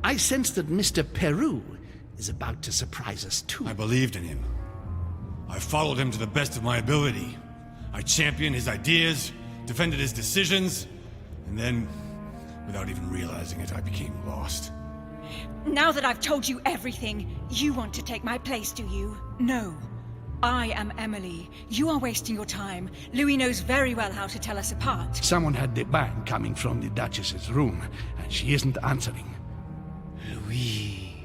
I sense that Mr. Peru is about to surprise us too. I believed in him. I followed him to the best of my ability. I championed his ideas, defended his decisions, and then, without even realizing it, I became lost. Now that I've told you everything, you want to take my place, do you? No. I am Emily. You are wasting your time. Louis knows very well how to tell us apart. Someone had the bang coming from the Duchess's room, and she isn't answering. Louis,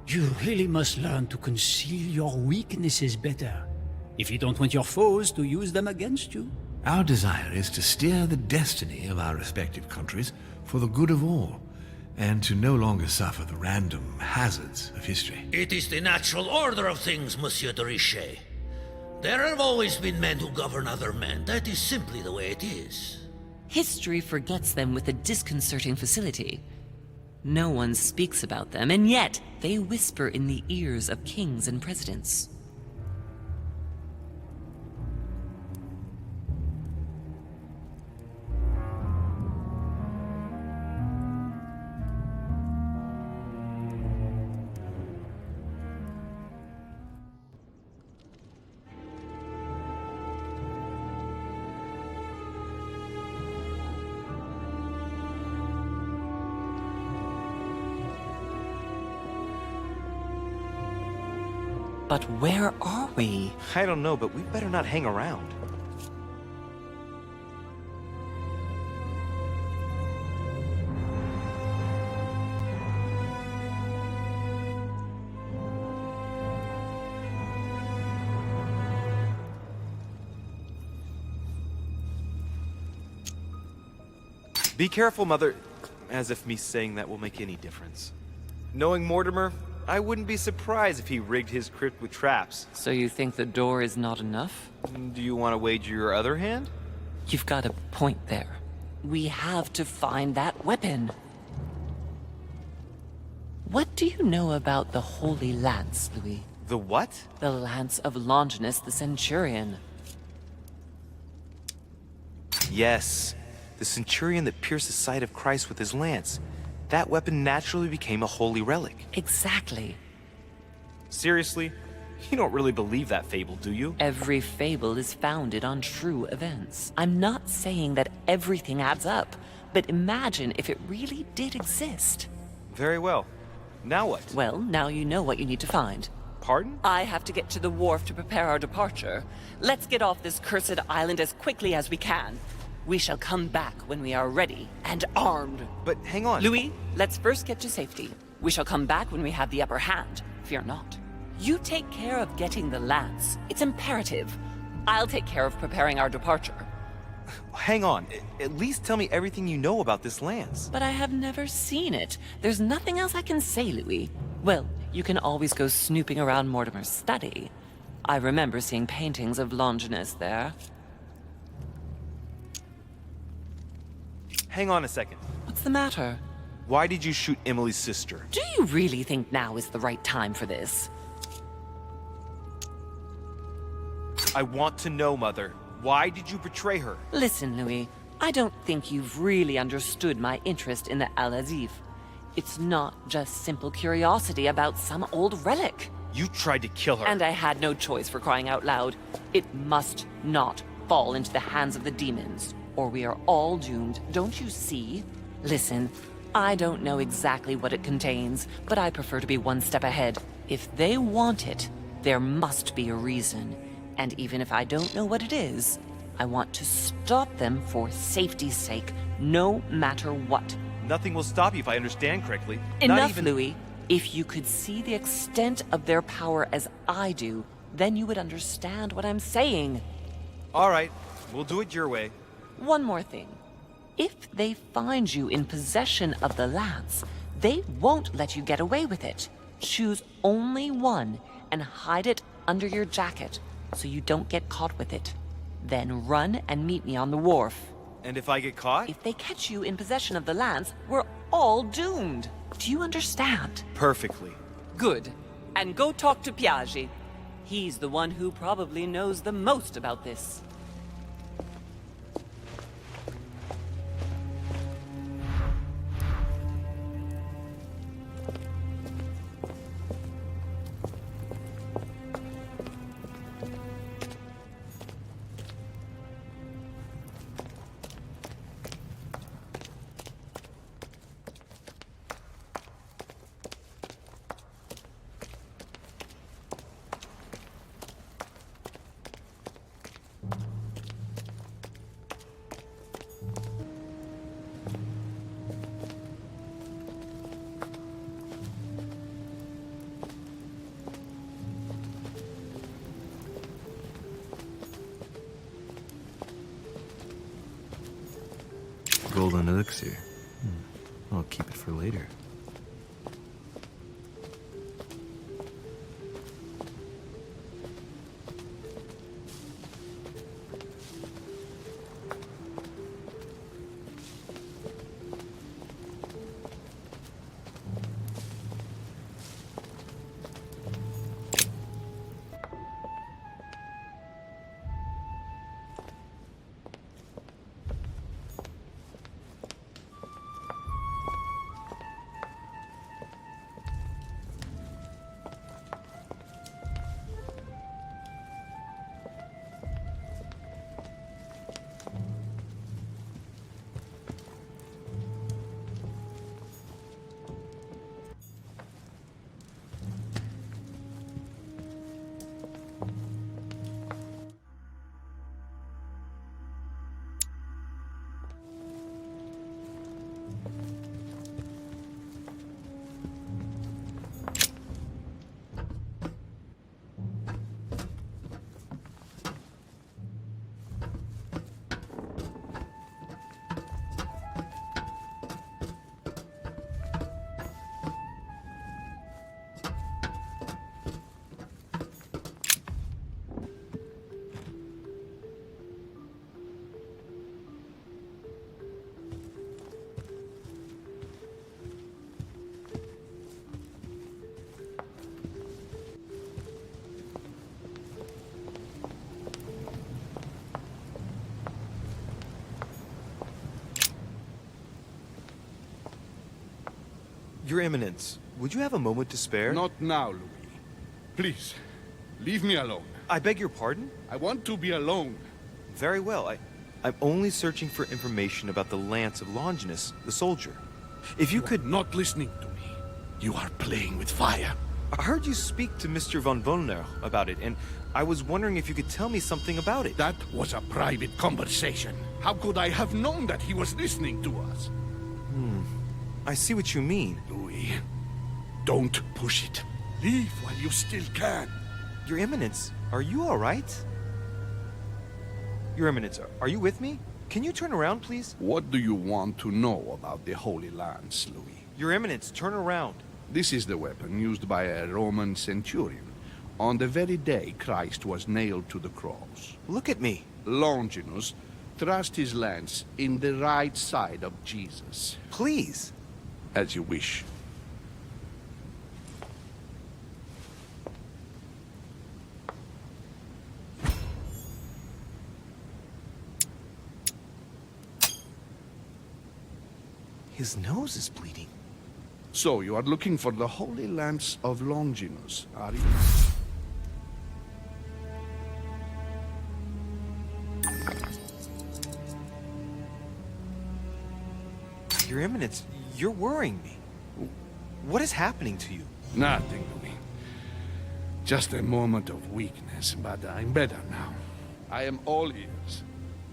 you really must learn to conceal your weaknesses better, if you don't want your foes to use them against you. Our desire is to steer the destiny of our respective countries for the good of all, and to no longer suffer the random hazards of history. It is the natural order of things, Monsieur de Richet. There have always been men who govern other men. That is simply the way it is. History forgets them with a disconcerting facility. No one speaks about them, and yet they whisper in the ears of kings and presidents. But where are we? I don't know, but we better not hang around. Be careful, Mother. As if me saying that will make any difference. Knowing Mortimer, I wouldn't be surprised if he rigged his crypt with traps. So you think the door is not enough? Do you want to wager your other hand? You've got a point there. We have to find that weapon. What do you know about the Holy Lance, Louis? The what? The Lance of Longinus the Centurion. Yes, the centurion that pierced the side of Christ with his lance. That weapon naturally became a holy relic. Exactly. Seriously? You don't really believe that fable, do you? Every fable is founded on true events. I'm not saying that everything adds up, but imagine if it really did exist. Very well. Now what? Well, now you know what you need to find. Pardon? I have to get to the wharf to prepare our departure. Let's get off this cursed island as quickly as we can. We shall come back when we are ready and armed. But hang on. Louis, let's first get to safety. We shall come back when we have the upper hand. Fear not. You take care of getting the lance. It's imperative. I'll take care of preparing our departure. Hang on. At least tell me everything you know about this lance. But I have never seen it. There's nothing else I can say, Louis. Well, you can always go snooping around Mortimer's study. I remember seeing paintings of Longinus there. Hang on a second. What's the matter? Why did you shoot Emily's sister? Do you really think now is the right time for this? I want to know, Mother. Why did you betray her? Listen, Louis, I don't think you've really understood my interest in the Al-Azif. It's not just simple curiosity about some old relic. You tried to kill her. And I had no choice, for crying out loud. It must not fall into the hands of the demons, or we are all doomed, don't you see? Listen, I don't know exactly what it contains, but I prefer to be one step ahead. If they want it, there must be a reason. And even if I don't know what it is, I want to stop them for safety's sake, no matter what. Nothing will stop you if I understand correctly. Enough, Louis. If you could see the extent of their power as I do, then you would understand what I'm saying. All right, we'll do it your way. One more thing. If they find you in possession of the lance, they won't let you get away with it. Choose only one and hide it under your jacket so you don't get caught with it. Then run and meet me on the wharf. And if I get caught? If they catch you in possession of the lance, we're all doomed. Do you understand? Perfectly. Good. And go talk to Piaggi. He's the one who probably knows the most about this. golden elixir. I'll keep it for later. Your Eminence, would you have a moment to spare? Not now, Louis. Please, leave me alone. I beg your pardon? I want to be alone. Very well. I'm only searching for information about the lance of Longinus, the soldier. If you could... Not listening to me. You are playing with fire. I heard you speak to Mr. von Wollner about it, and I was wondering if you could tell me something about it. That was a private conversation. How could I have known that he was listening to us? I see what you mean. Louis, don't push it. Leave while you still can. Your Eminence, are you all right? Your Eminence, are you with me? Can you turn around, please? What do you want to know about the Holy Lance, Louis? Your Eminence, turn around. This is the weapon used by a Roman centurion on the very day Christ was nailed to the cross. Look at me. Longinus thrust his lance in the right side of Jesus. Please. As you wish. His nose is bleeding. So you are looking for the Holy Lance of Longinus, are you? Your Eminence, you're worrying me. What is happening to you? Nothing, Louis. Just a moment of weakness, but I'm better now. I am all ears.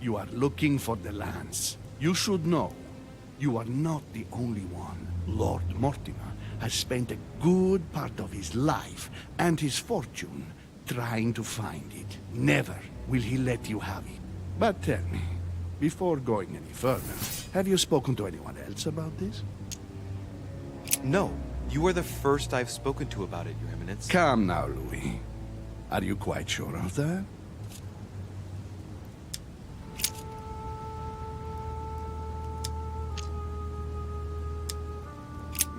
You are looking for the lance. You should know, you are not the only one. Lord Mortimer has spent a good part of his life and his fortune trying to find it. Never will he let you have it. But tell me, before going any further, have you spoken to anyone else about this? No, you are the first I've spoken to about it, Your Eminence. Come now, Louis. Are you quite sure of that?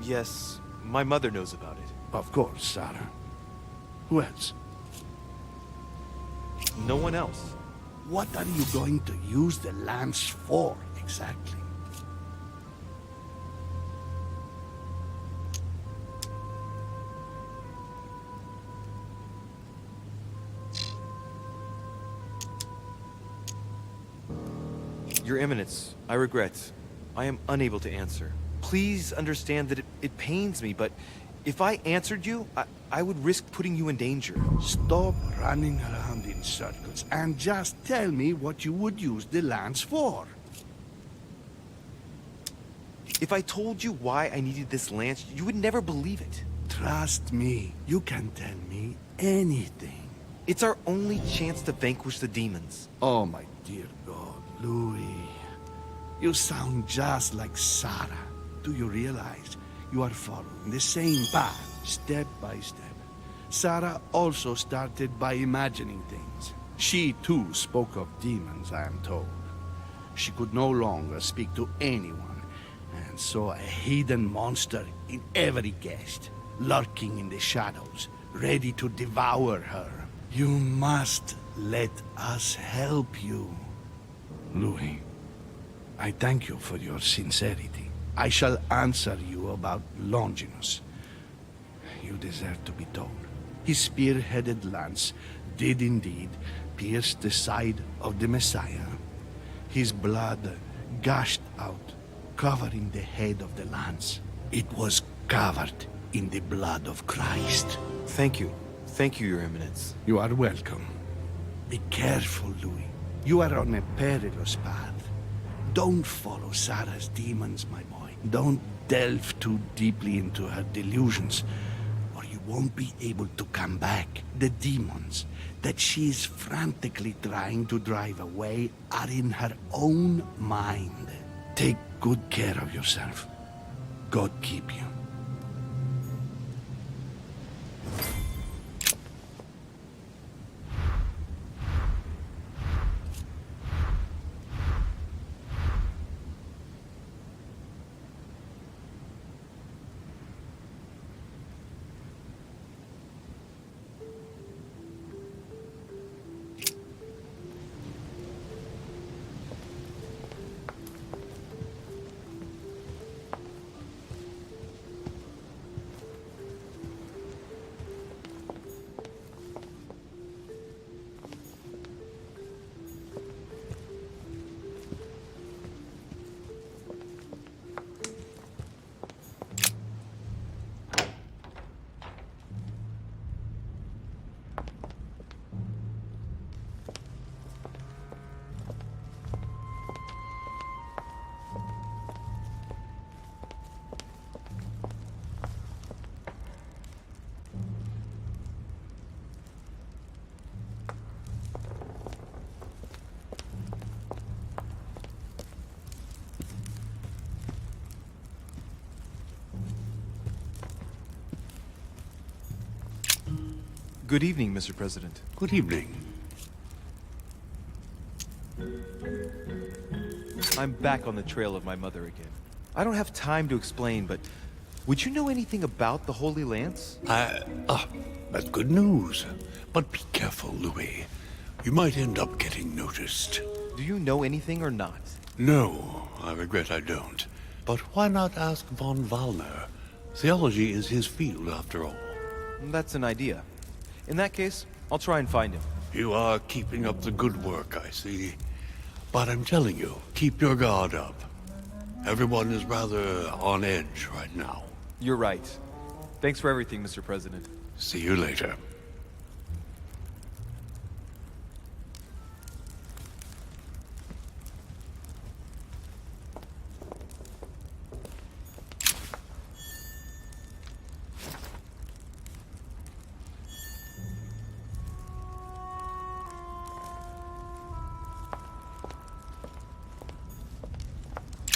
Yes, my mother knows about it. Of course, Sarah. Who else? No one else. What are you going to use the lance for, exactly? Your Eminence, I regret. I am unable to answer. Please understand that it pains me, but if I answered you, I would risk putting you in danger. Stop running around in circles and just tell me what you would use the lance for. If I told you why I needed this lance, you would never believe it. Trust me, you can tell me anything. It's our only chance to vanquish the demons. Oh, my dear God, Louis. You sound just like Sarah. Do you realize you are following the same path, step by step? Sarah also started by imagining things. She too spoke of demons, I am told. She could no longer speak to anyone, and saw a hidden monster in every guest, lurking in the shadows, ready to devour her. You must let us help you. Louis, I thank you for your sincerity. I shall answer you about Longinus. You deserve to be told. His spear-headed lance did indeed pierce the side of the Messiah. His blood gushed out, covering the head of the lance. It was covered in the blood of Christ. Thank you. Thank you, Your Eminence. You are welcome. Be careful, Louis. You are on a perilous path. Don't follow Sarah's demons, my boy. Don't delve too deeply into her delusions, or you won't be able to come back. The demons that she is frantically trying to drive away are in her own mind. Take good care of yourself. God keep you. Good evening, Mr. President. Good evening. I'm back on the trail of my mother again. I don't have time to explain, but would you know anything about the Holy Lance? That's good news. But be careful, Louis. You might end up getting noticed. Do you know anything or not? No, I regret I don't. But why not ask von Wallner? Theology is his field, after all. That's an idea. In that case, I'll try and find him. You are keeping up the good work, I see. But I'm telling you, keep your guard up. Everyone is rather on edge right now. You're right. Thanks for everything, Mr. President. See you later.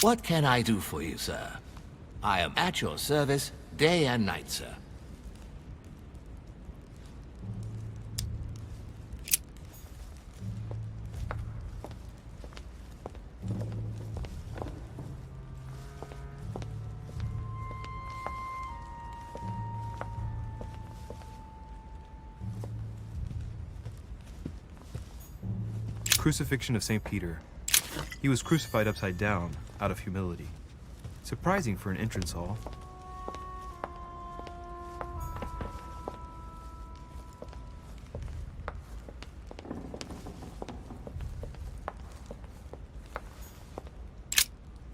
What can I do for you, sir? I am at your service, day and night, sir. Crucifixion of St. Peter. He was crucified upside down, out of humility. Surprising for an entrance hall.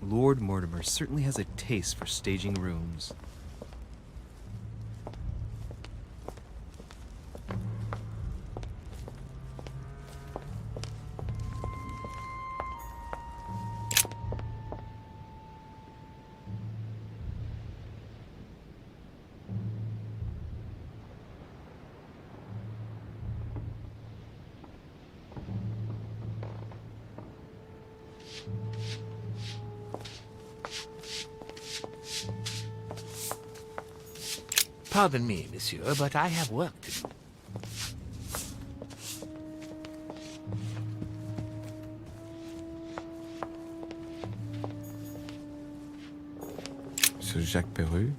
Lord Mortimer certainly has a taste for staging rooms. Pardon me, monsieur, but I have work to do. Monsieur Jacques Perru?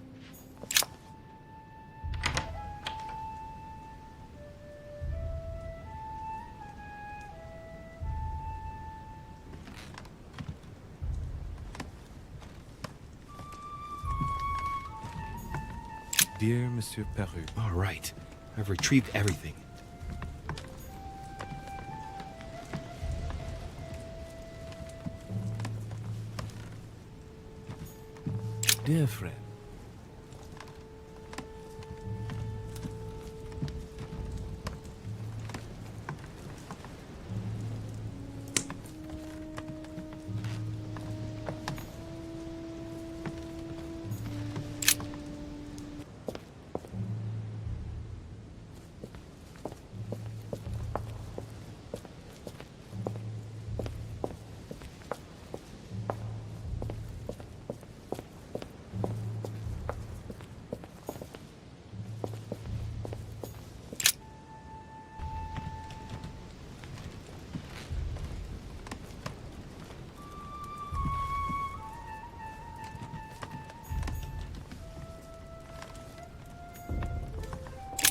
Dear Monsieur Perru. All right. I've retrieved everything. Dear friend.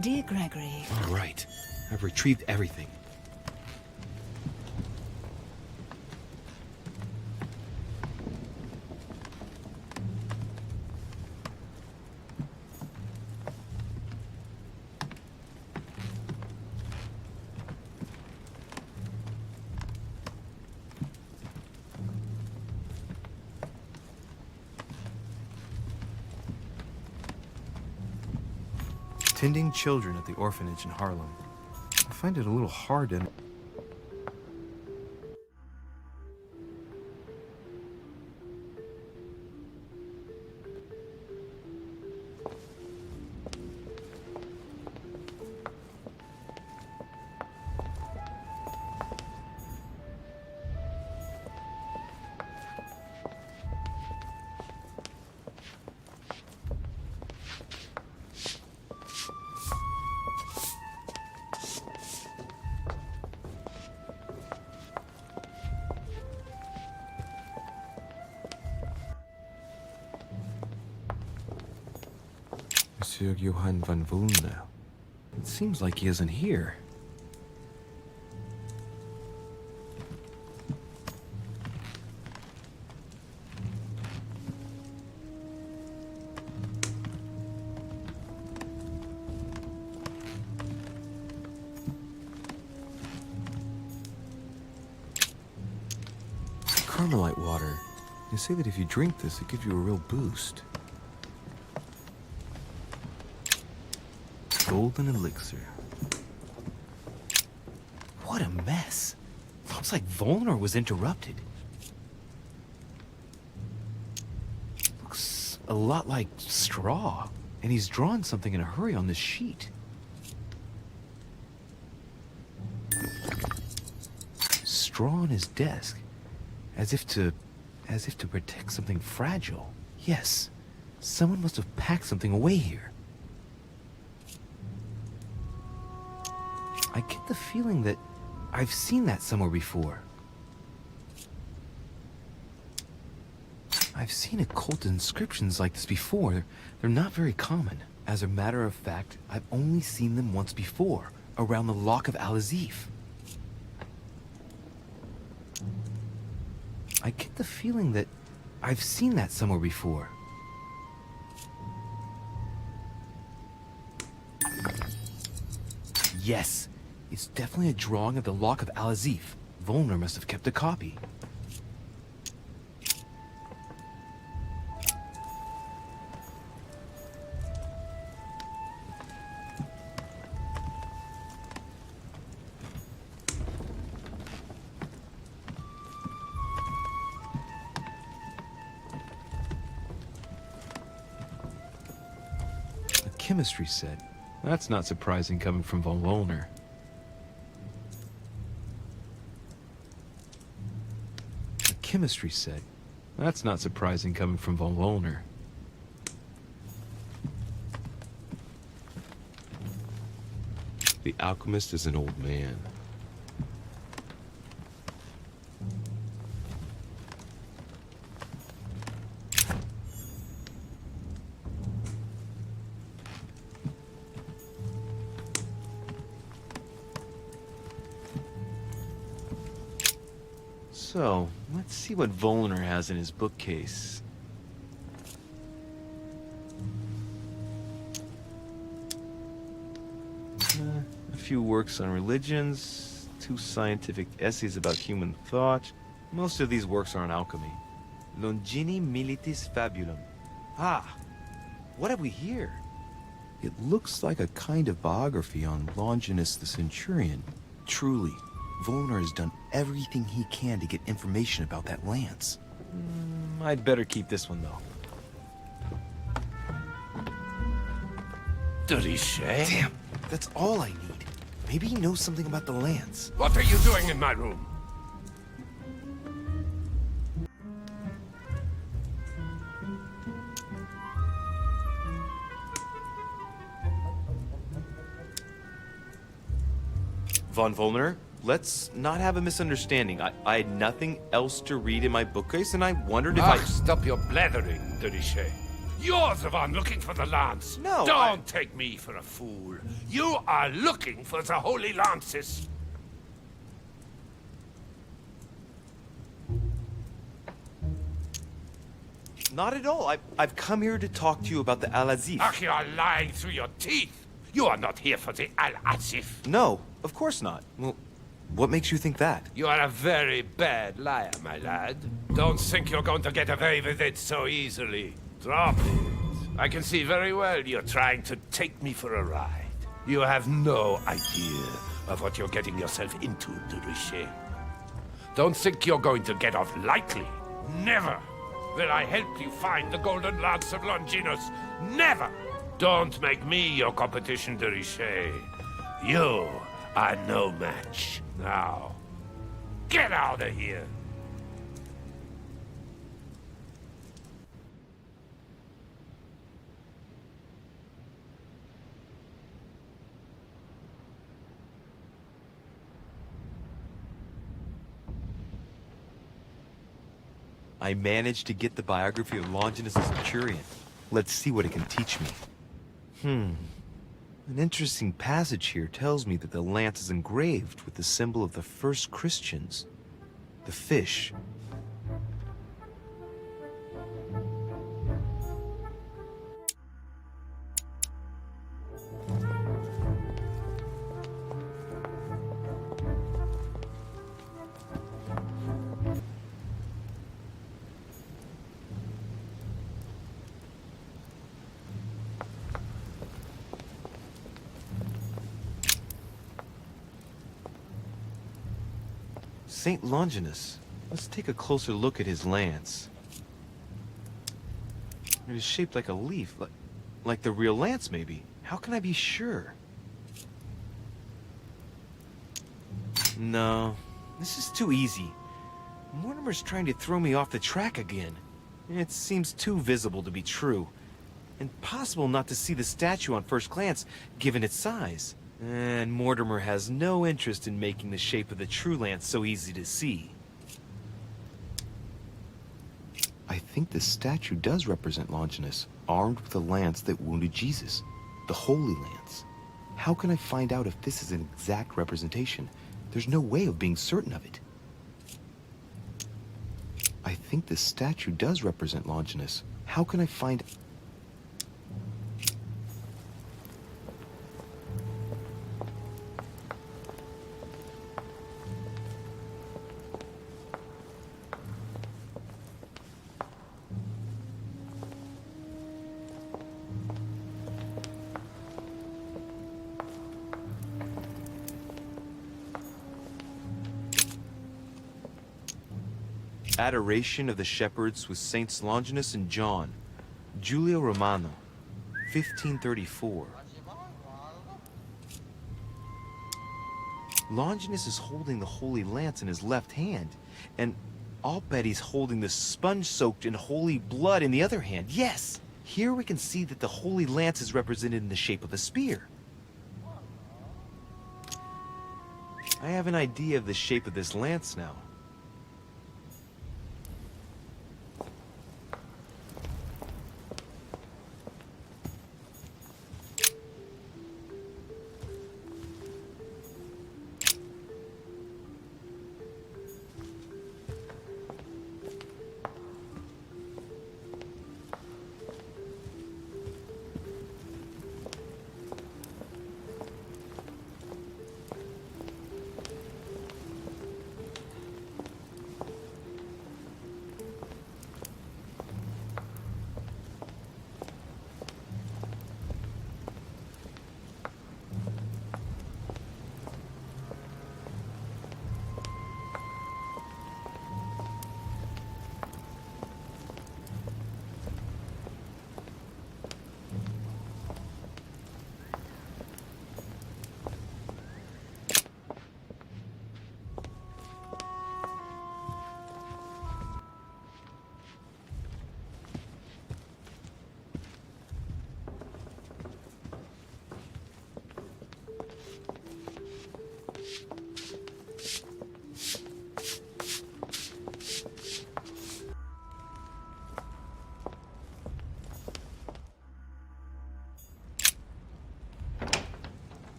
Dear Gregory. All right. I've retrieved everything. Tending children at the orphanage in Harlem. I find it a little hard and... Monsieur Johann van Vulna. It seems like he isn't here. Carmelite water. They say that if you drink this, it gives you a real boost. Golden elixir. What a mess. Looks like Volnor was interrupted. Looks a lot like straw. And he's drawn something in a hurry on this sheet. Straw on his desk. As if to protect something fragile. Yes. Someone must have packed something away here. I get the feeling that I've seen that somewhere before. I've seen occult inscriptions like this before. They're not very common. As a matter of fact, I've only seen them once before, around the Lock of Al-Azif. I get the feeling that I've seen that somewhere before. Yes. It's definitely a drawing of the Lock of Al-Azif. Volnor must have kept a copy. A chemistry set. That's not surprising coming from von Volnor. Chemistry set. That's not surprising coming from von Volnor. The alchemist is an old man. So, let's see what Volner has in his bookcase. A few works on religions, 2 scientific essays about human thought. Most of these works are on alchemy. Longini Militis Fabulum. Ah, what have we here? It looks like a kind of biography on Longinus the Centurion. Truly, Volner has done everything he can to get information about that lance. I'd better keep this one, though. Richet? Damn, that's all I need. Maybe he knows something about the lance. What are you doing in my room? Von Volner, let's not have a misunderstanding. I had nothing else to read in my bookcase, and I wondered if Stop your blathering, Richet. You're the one looking for the lance. No, Don't take me for a fool. You are looking for the holy lances. Not at all. I've come here to talk to you about the Al-Azif. Ach, you are lying through your teeth. You are not here for the Al-Azif. No, of course not. Well, what makes you think that? You are a very bad liar, my lad. Don't think you're going to get away with it so easily. Drop it. I can see very well you're trying to take me for a ride. You have no idea of what you're getting yourself into, Richet. Don't think you're going to get off lightly. Never will I help you find the golden lance of Longinus. Never! Don't make me your competition, Richet. You are no match. Now, get out of here! I managed to get the biography of Longinus the Centurion. Let's see what it can teach me. An interesting passage here tells me that the lance is engraved with the symbol of the first Christians, the fish. Saint Longinus. Let's take a closer look at his lance. It is shaped like a leaf, like the real lance, maybe. How can I be sure? No, this is too easy. Mortimer's trying to throw me off the track again. It seems too visible to be true. Impossible not to see the statue on first glance, given its size. And Mortimer has no interest in making the shape of the true lance so easy to see. I think this statue does represent Longinus, armed with a lance that wounded Jesus, the Holy Lance. How can I find out if this is an exact representation? There's no way of being certain of it. I think this statue does represent Longinus. How can I find... Adoration of the Shepherds with Saints Longinus and John, Giulio Romano, 1534. Longinus is holding the Holy Lance in his left hand, and I'll bet he's holding the sponge soaked in holy blood in the other hand. Yes! Here we can see that the Holy Lance is represented in the shape of a spear. I have an idea of the shape of this lance now.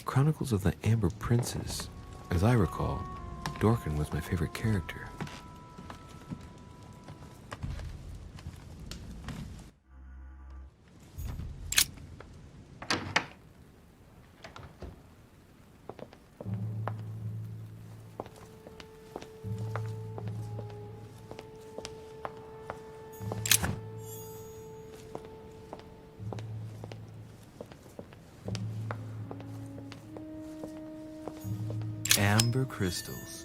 Chronicles of the Amber Princes. As I recall, Dorkin was my favorite character. Amber crystals.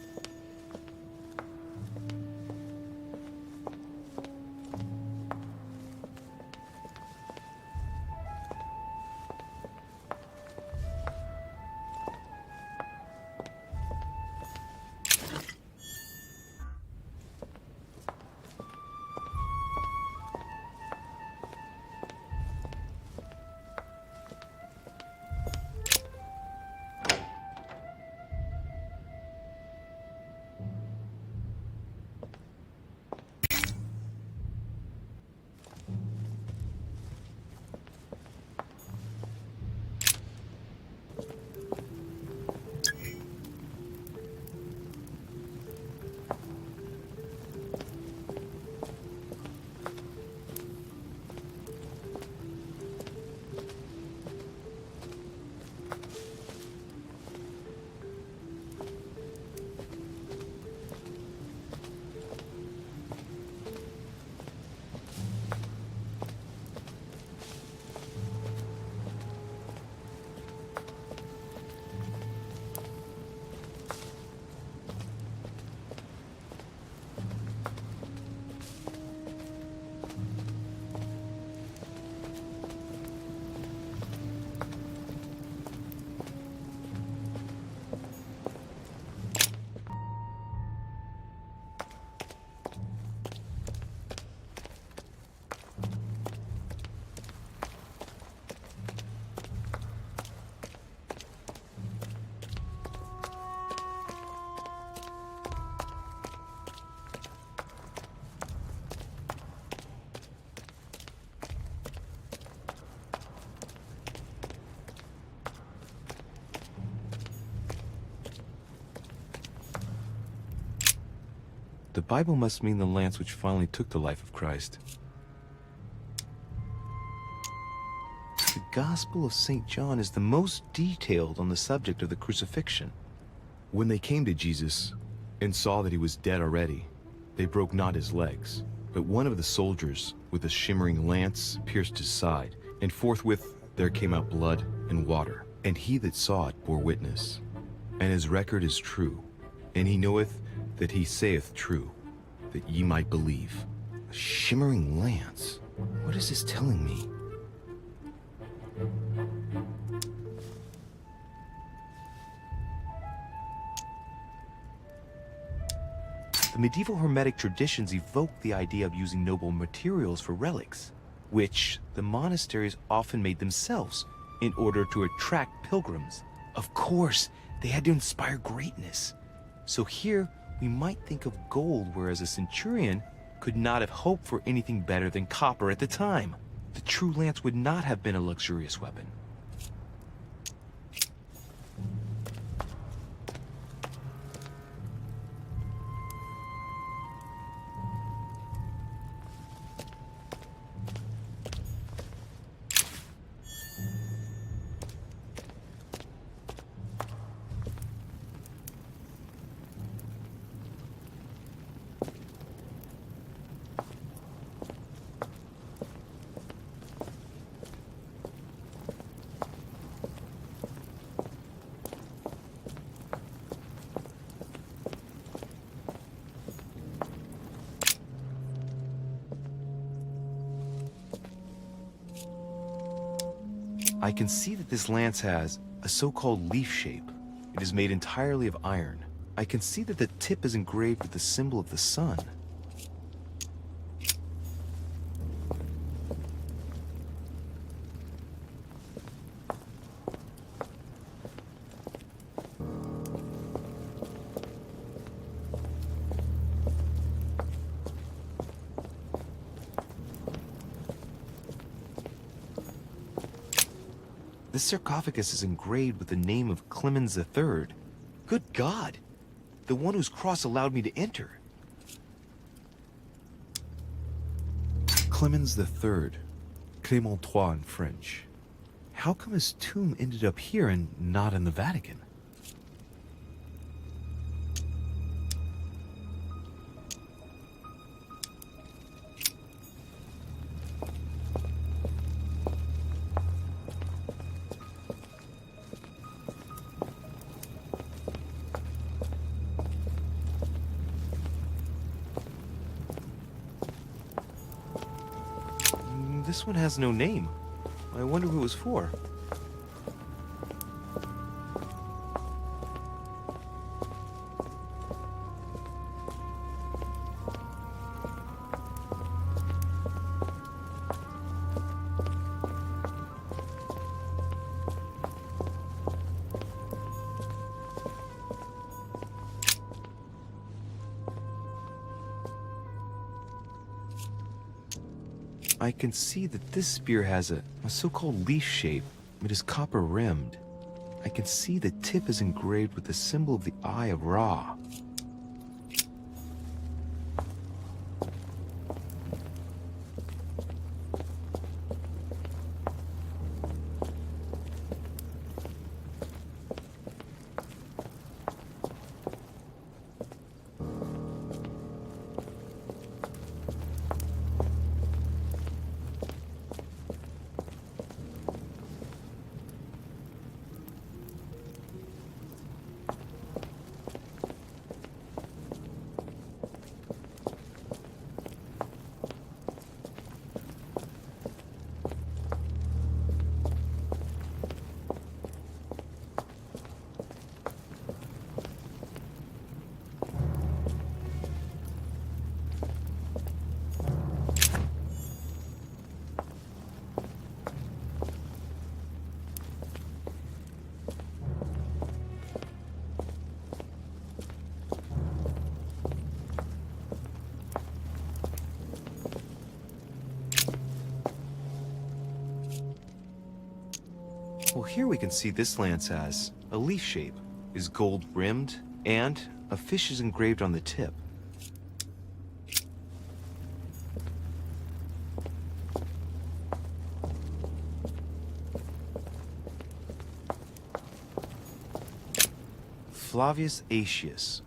The Bible must mean the lance which finally took the life of Christ. The Gospel of St. John is the most detailed on the subject of the crucifixion. When they came to Jesus and saw that he was dead already, they broke not his legs, but one of the soldiers with a shimmering lance pierced his side, and forthwith there came out blood and water. And he that saw it bore witness, and his record is true, and he knoweth that he saith true, that ye might believe. A shimmering lance? What is this telling me? The medieval Hermetic traditions evoked the idea of using noble materials for relics, which the monasteries often made themselves in order to attract pilgrims. Of course, they had to inspire greatness. So here, we might think of gold, whereas a centurion could not have hoped for anything better than copper at the time. The true lance would not have been a luxurious weapon. I can see that this lance has a so-called leaf shape. It is made entirely of iron. I can see that the tip is engraved with the symbol of the sun. This sarcophagus is engraved with the name of Clemens III. Good God! The one whose cross allowed me to enter. Clemens III. Clément III in French. How come his tomb ended up here and not in the Vatican? This one has no name. I wonder who it was for. I can see that this spear has a so-called leaf shape. It is copper-rimmed. I can see the tip is engraved with the symbol of the Eye of Ra. Well, here we can see this lance has a leaf shape, is gold rimmed, and a fish is engraved on the tip. Flavius Aetius.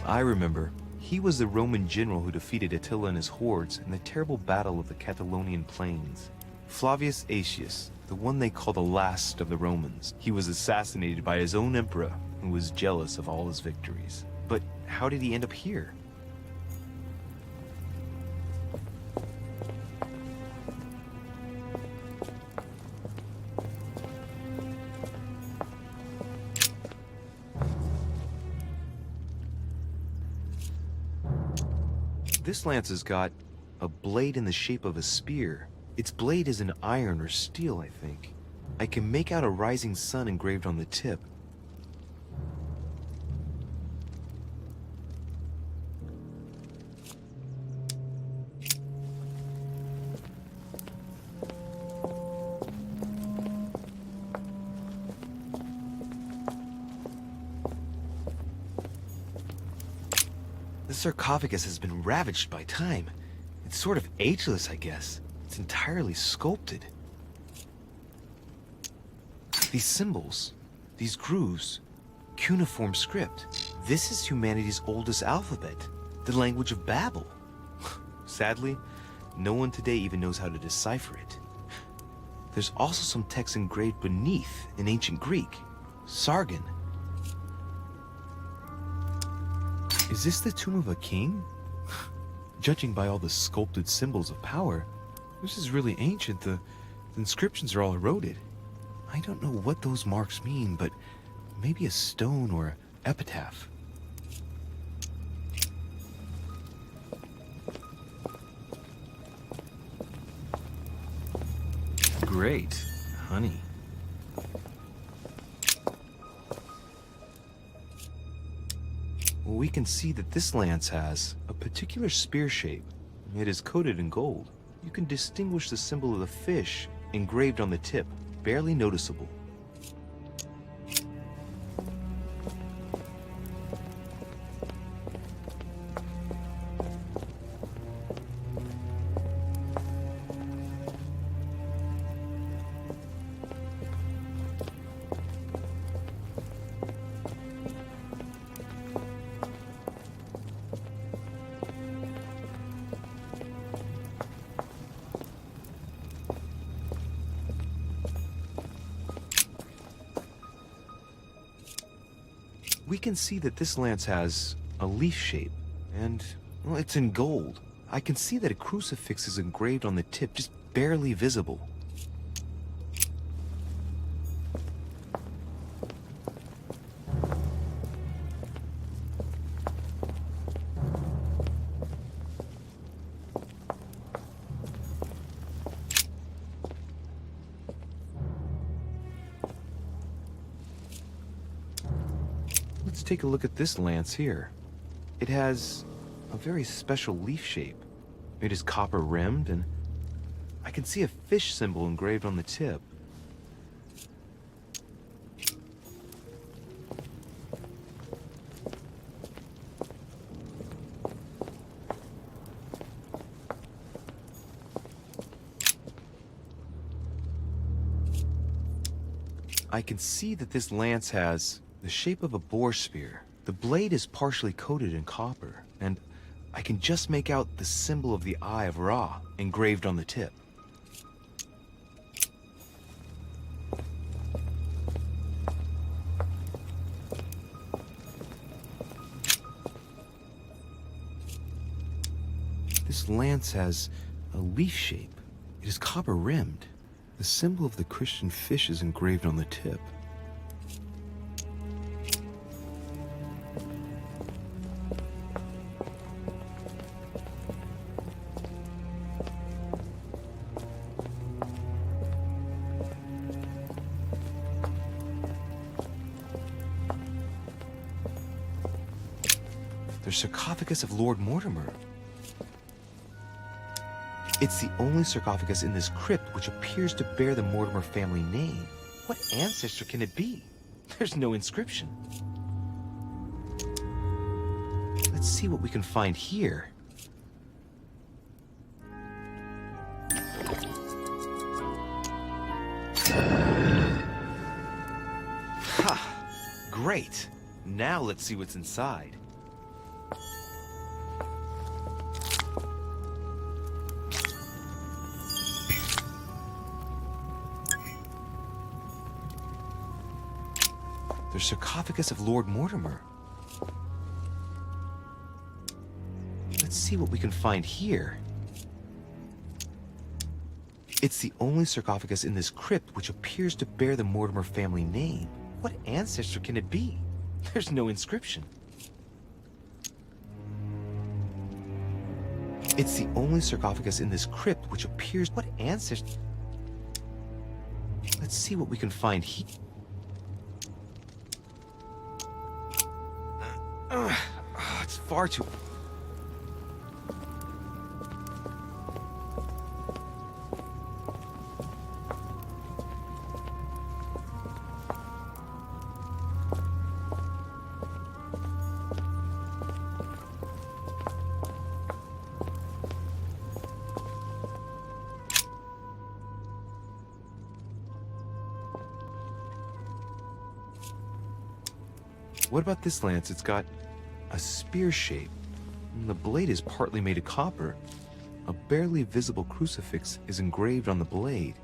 I remember. He was the Roman general who defeated Attila and his hordes in the terrible battle of the Catalonian plains. Flavius Aetius, the one they call the last of the Romans. He was assassinated by his own emperor who was jealous of all his victories. But how did he end up here? This lance has got a blade in the shape of a spear. Its blade is an iron or steel, I think. I can make out a rising sun engraved on the tip. The sarcophagus has been ravaged by time. It's sort of ageless, I guess. It's entirely sculpted. These symbols, these grooves, cuneiform script. This is humanity's oldest alphabet, the language of Babel. Sadly, no one today even knows how to decipher it. There's also some text engraved beneath in ancient Greek, Sargon. Is this the tomb of a king? Judging by all the sculpted symbols of power, this is really ancient. The inscriptions are all eroded. I don't know what those marks mean, but maybe a stone or epitaph. Great. Honey. Well, we can see that this lance has a particular spear shape. It is coated in gold. You can distinguish the symbol of the fish engraved on the tip, barely noticeable. We can see that this lance has a leaf shape, and, well, it's in gold. I can see that a crucifix is engraved on the tip, just barely visible. Let's take a look at this lance here. It has a very special leaf shape. It is copper rimmed, and I can see a fish symbol engraved on the tip. I can see that this lance has the shape of a boar spear. The blade is partially coated in copper, and I can just make out the symbol of the Eye of Ra engraved on the tip. This lance has a leaf shape. It is copper rimmed. The symbol of the Christian fish is engraved on the tip. The sarcophagus of Lord Mortimer. It's the only sarcophagus in this crypt which appears to bear the Mortimer family name. What ancestor can it be? There's no inscription. Let's see what we can find here. Ha! Great. Now let's see what's inside. The sarcophagus of Lord Mortimer. Let's see what we can find here. It's the only sarcophagus in this crypt which appears to bear the Mortimer family name. What ancestor can it be? There's no inscription. It's the only sarcophagus in this crypt which appears... What ancestor... Let's see what we can find here. It's far too... What about this lance? It's got a spear shape. And the blade is partly made of copper. A barely visible crucifix is engraved on the blade.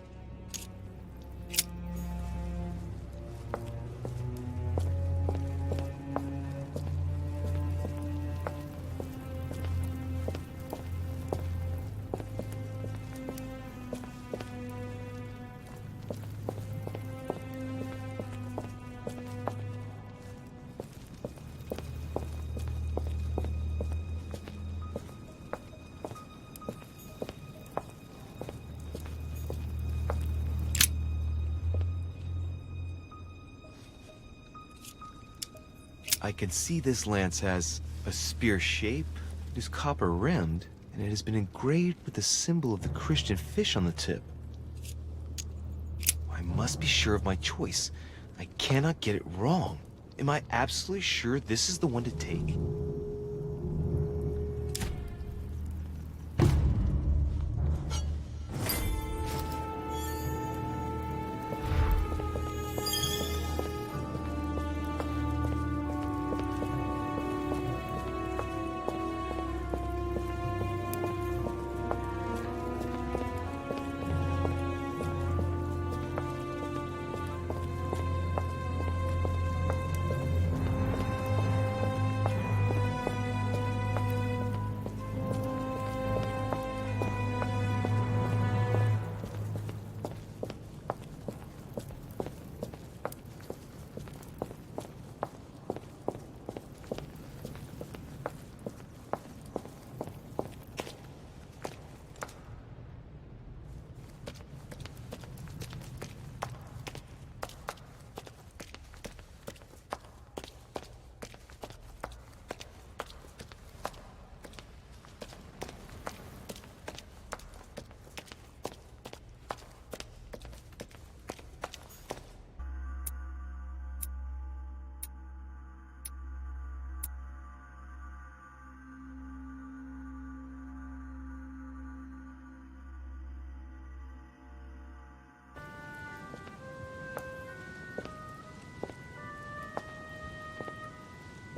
I can see this lance has a spear shape, it is copper rimmed, and it has been engraved with the symbol of the Christian fish on the tip. I must be sure of my choice. I cannot get it wrong. Am I absolutely sure this is the one to take?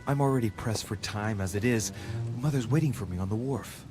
I'm already pressed for time as it is. Mother's waiting for me on the wharf.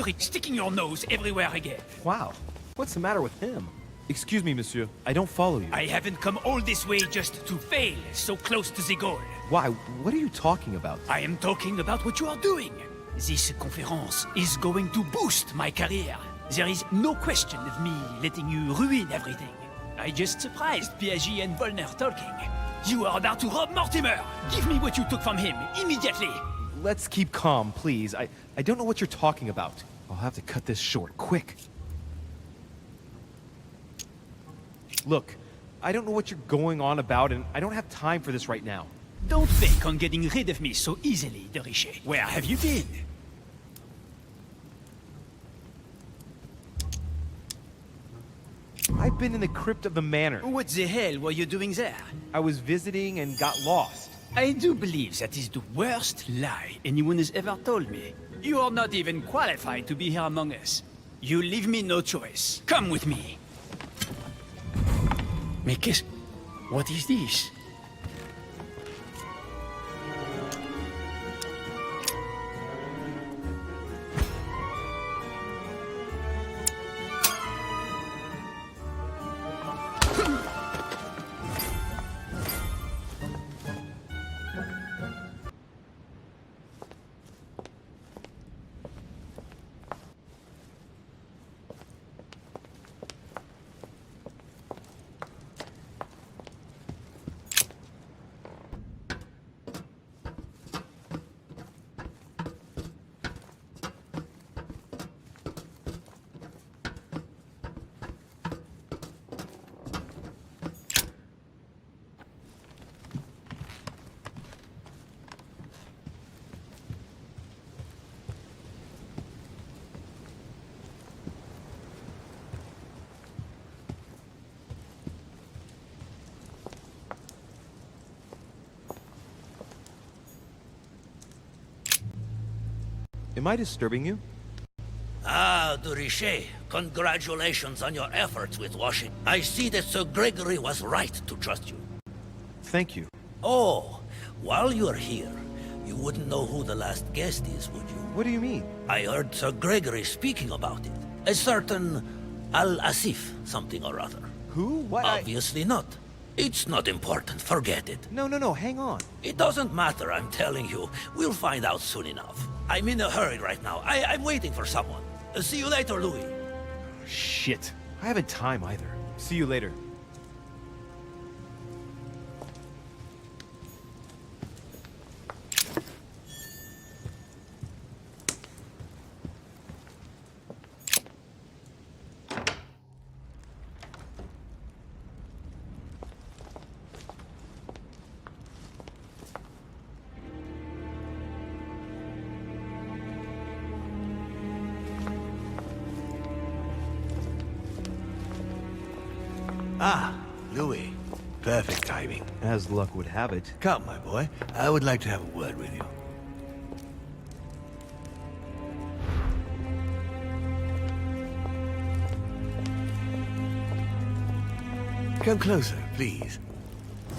sticking your nose everywhere again. Wow. What's the matter with him? Excuse me, monsieur. I don't follow you. I haven't come all this way just to fail so close to the goal. Why? What are you talking about? I am talking about what you are doing. This conference is going to boost my career. There is no question of me letting you ruin everything. I just surprised Piaget and Volner talking. You are about to rob Mortimer! Give me what you took from him, immediately! Let's keep calm, please. I don't know what you're talking about. I'll have to cut this short, quick. Look, I don't know what you're going on about, and I don't have time for this right now. Don't bank on getting rid of me so easily, de Richet. Where have you been? I've been in the crypt of the manor. What the hell were you doing there? I was visiting and got lost. I do believe that is the worst lie anyone has ever told me. You are not even qualified to be here among us. You leave me no choice. Come with me. Mais qu'est-ce... What is this? Am I disturbing you? Ah, de Richet, congratulations on your efforts with washing. I see that Sir Gregory was right to trust you. Thank you. Oh, while you're here, you wouldn't know who the last guest is, would you? What do you mean? I heard Sir Gregory speaking about it. A certain Al-Asif something or other. Who? What? Obviously not. It's not important, forget it. No, hang on. It doesn't matter, I'm telling you. We'll find out soon enough. I'm in a hurry right now. I'm waiting for someone. See you later, Louis. Shit. I haven't time either. See you later. Ah, Louis. Perfect timing. As luck would have it. Come, my boy. I would like to have a word with you. Come closer, please.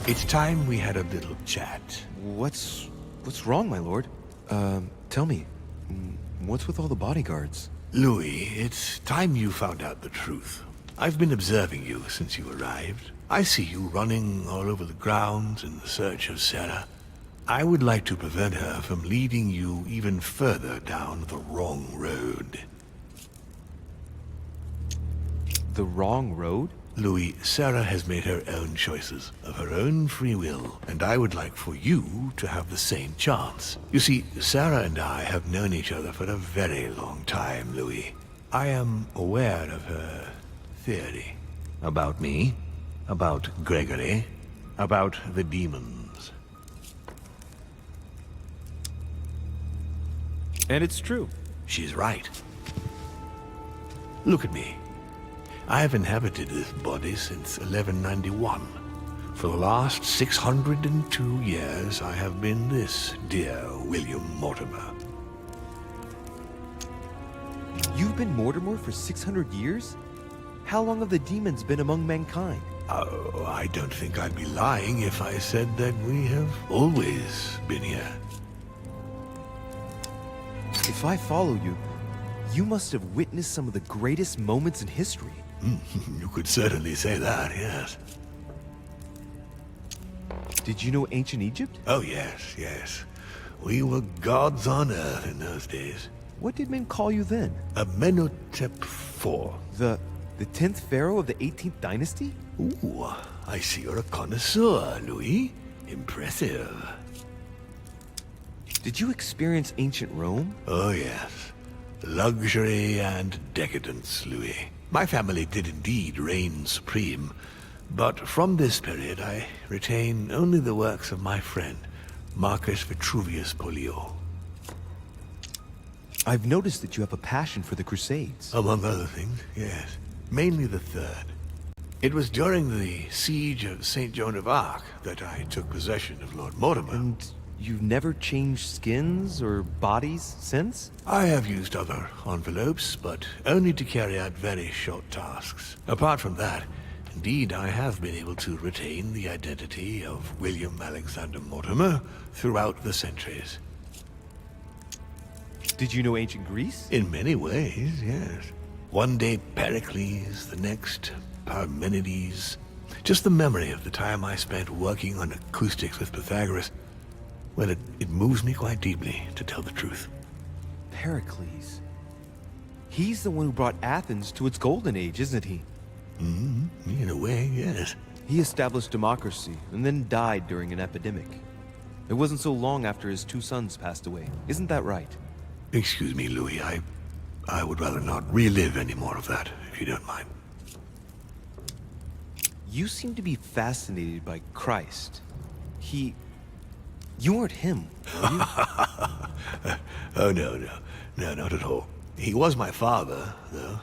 It's time we had a little chat. What's wrong, my lord? Tell me. What's with all the bodyguards? Louis, it's time you found out the truth. I've been observing you since you arrived. I see you running all over the grounds in the search of Sarah. I would like to prevent her from leading you even further down the wrong road. The wrong road? Louis, Sarah has made her own choices, of her own free will, and I would like for you to have the same chance. You see, Sarah and I have known each other for a very long time, Louis. I am aware of her theory. About me, about Gregory, about the demons. And it's true. She's right. Look at me. I have inhabited this body since 1191. For the last 602 years, I have been this dear William Mortimer. You've been Mortimer for 600 years? How long have the demons been among mankind? Oh, I don't think I'd be lying if I said that we have always been here. If I follow you, You must have witnessed some of the greatest moments in history. You could certainly say that, yes. Did you know ancient Egypt? Oh, yes, yes. We were gods on earth in those days. What did men call you then? Amenhotep IV. The 10th pharaoh of the 18th dynasty? Ooh, I see you're a connoisseur, Louis. Impressive. Did you experience ancient Rome? Oh, yes. Luxury and decadence, Louis. My family did indeed reign supreme, but from this period I retain only the works of my friend, Marcus Vitruvius Pollio. I've noticed that you have a passion for the Crusades. Among other things, yes. Mainly the third. It was during the siege of St. Joan of Arc that I took possession of Lord Mortimer. And you've never changed skins or bodies since? I have used other envelopes, but only to carry out very short tasks. Apart from that, indeed, I have been able to retain the identity of William Alexander Mortimer throughout the centuries. Did you know ancient Greece? In many ways, yes. One day Pericles, the next Parmenides. Just the memory of the time I spent working on acoustics with Pythagoras, well, it moves me quite deeply, to tell the truth. Pericles. He's the one who brought Athens to its golden age, isn't he? In a way, yes. He established democracy and then died during an epidemic. It wasn't so long after his 2 sons passed away. Isn't that right? Excuse me, Louis. I would rather not relive any more of that, if you don't mind. You seem to be fascinated by Christ. You weren't him, were you? Oh, no, not at all. He was my father, though.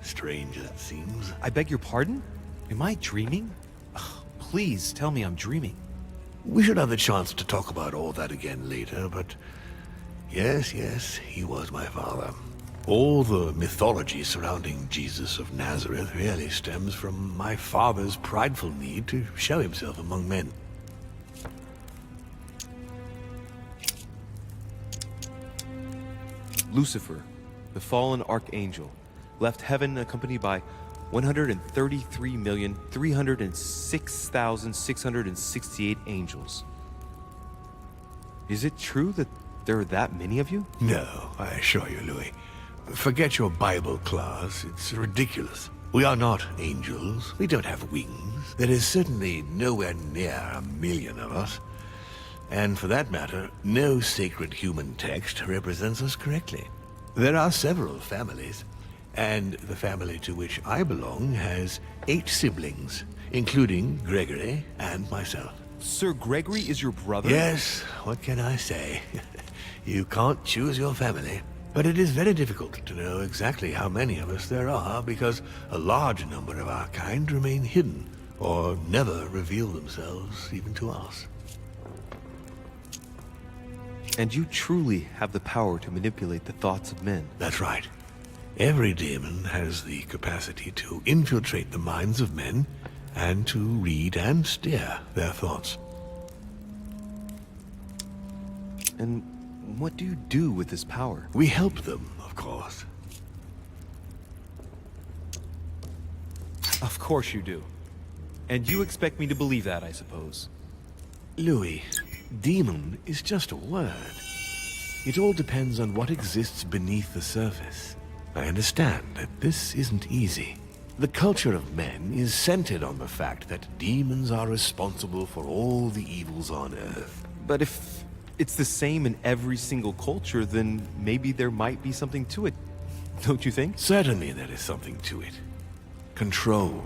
Strange as it seems. I beg your pardon? Am I dreaming? Ugh, please tell me I'm dreaming. We should have the chance to talk about all that again later, but yes, he was my father. All the mythology surrounding Jesus of Nazareth really stems from my father's prideful need to show himself among men. Lucifer, the fallen archangel, left heaven accompanied by 133,306,668 angels. Is it true that there are that many of you? No, I assure you, Louis. Forget your Bible class. It's ridiculous. We are not angels. We don't have wings. There is certainly nowhere near 1,000,000 of us. And for that matter, no sacred human text represents us correctly. There are several families, and the family to which I belong has 8 siblings, including Gregory and myself. Sir Gregory is your brother? Yes, what can I say? You can't choose your family. But it is very difficult to know exactly how many of us there are, because a large number of our kind remain hidden, or never reveal themselves even to us. And you truly have the power to manipulate the thoughts of men. That's right. Every demon has the capacity to infiltrate the minds of men and to read and steer their thoughts. And what do you do with this power? We help them, of course. Of course you do. And you expect me to believe that, I suppose. Louis, demon is just a word. It all depends on what exists beneath the surface. I understand that this isn't easy. The culture of men is centered on the fact that demons are responsible for all the evils on Earth. But if it's the same in every single culture, then maybe there might be something to it. Don't you think? Certainly there is something to it. Control.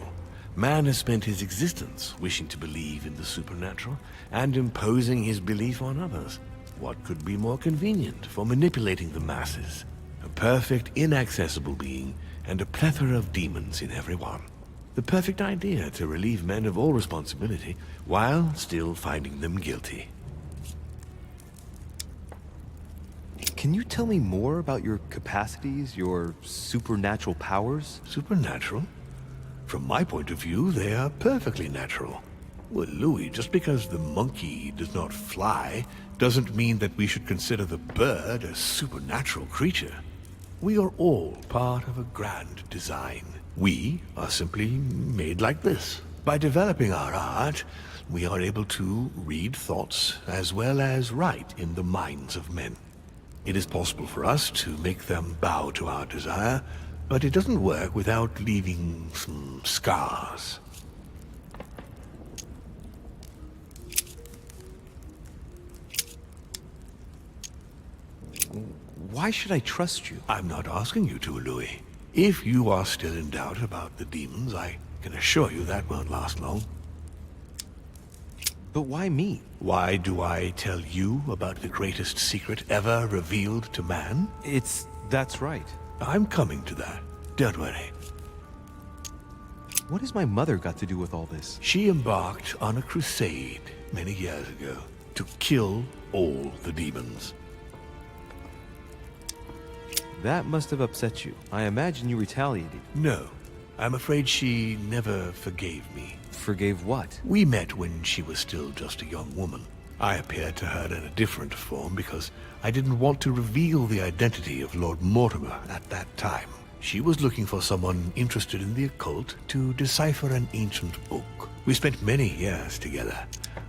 Man has spent his existence wishing to believe in the supernatural and imposing his belief on others. What could be more convenient for manipulating the masses? A perfect, inaccessible being and a plethora of demons in every one. The perfect idea to relieve men of all responsibility while still finding them guilty. Can you tell me more about your capacities, your supernatural powers? Supernatural? From my point of view, they are perfectly natural. Well, Louis, just because the monkey does not fly doesn't mean that we should consider the bird a supernatural creature. We are all part of a grand design. We are simply made like this. By developing our art, we are able to read thoughts as well as write in the minds of men. It is possible for us to make them bow to our desire, but it doesn't work without leaving some scars. Why should I trust you? I'm not asking you to, Louis. If you are still in doubt about the demons, I can assure you that won't last long. But why me? Why do I tell you about the greatest secret ever revealed to man? That's right. I'm coming to that. Don't worry. What has my mother got to do with all this? She embarked on a crusade many years ago to kill all the demons. That must have upset you. I imagine you retaliated. No. I'm afraid she never forgave me. Forgave what? We met when she was still just a young woman. I appeared to her in a different form because I didn't want to reveal the identity of Lord Mortimer at that time. She was looking for someone interested in the occult to decipher an ancient book. We spent many years together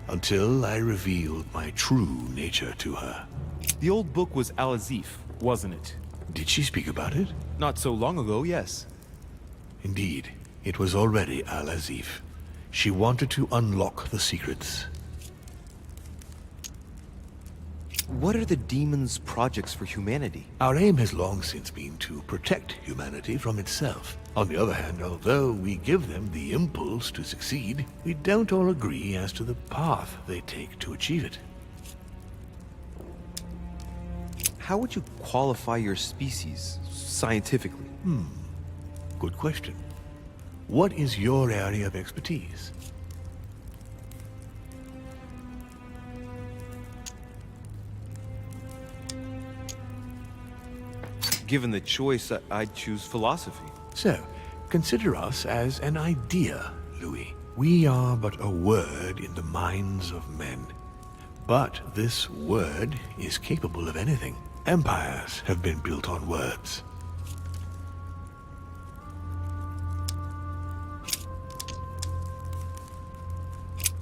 until I revealed my true nature to her. The old book was Al-Azif, wasn't it? Did she speak about it? Not so long ago, yes. Indeed, it was already Al-Azif. She wanted to unlock the secrets. What are the demons' projects for humanity? Our aim has long since been to protect humanity from itself. On the other hand, although we give them the impulse to succeed, we don't all agree as to the path they take to achieve it. How would you qualify your species, scientifically? Good question. What is your area of expertise? Given the choice, I'd choose philosophy. So, consider us as an idea, Louis. We are but a word in the minds of men. But this word is capable of anything. Empires have been built on words.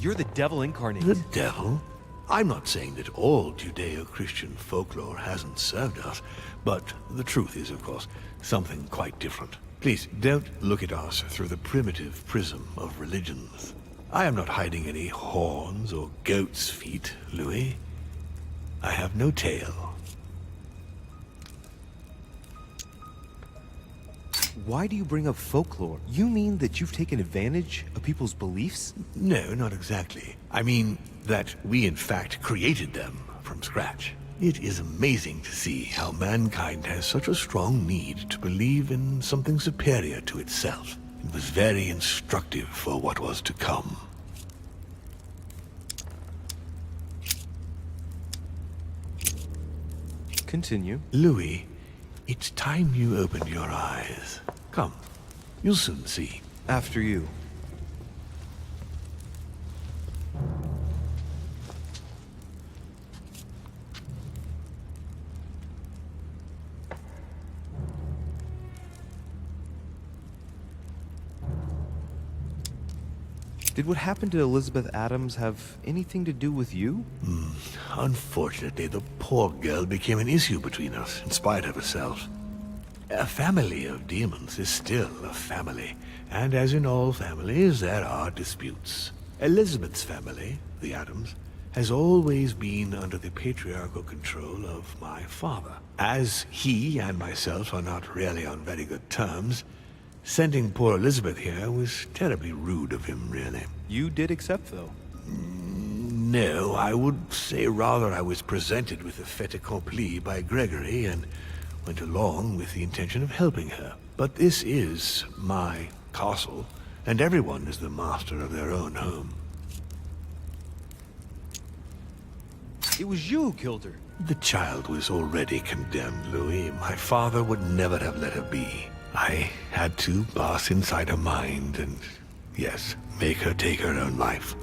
You're the devil incarnate. The devil? I'm not saying that all Judeo-Christian folklore hasn't served us, but the truth is, of course, something quite different. Please, don't look at us through the primitive prism of religions. I am not hiding any horns or goat's feet, Louis. I have no tail. Why do you bring up folklore? You mean that you've taken advantage of people's beliefs? No, not exactly. I mean that we in fact created them from scratch. It is amazing to see how mankind has such a strong need to believe in something superior to itself. It was very instructive for what was to come. Continue. Louis, it's time you opened your eyes. Come, you'll soon see. After you. Did what happened to Elizabeth Adams have anything to do with you? Unfortunately, the poor girl became an issue between us, in spite of herself. A family of demons is still a family, and as in all families, there are disputes. Elizabeth's family, the Adams, has always been under the patriarchal control of my father. As he and myself are not really on very good terms, sending poor Elizabeth here was terribly rude of him, really. You did accept, though. No, I would say rather I was presented with a fait accompli by Gregory and went along with the intention of helping her. But this is my castle, and everyone is the master of their own home. It was you who killed her. The child was already condemned, Louis. My father would never have let her be. I had to pass inside her mind and, yes, make her take her own life.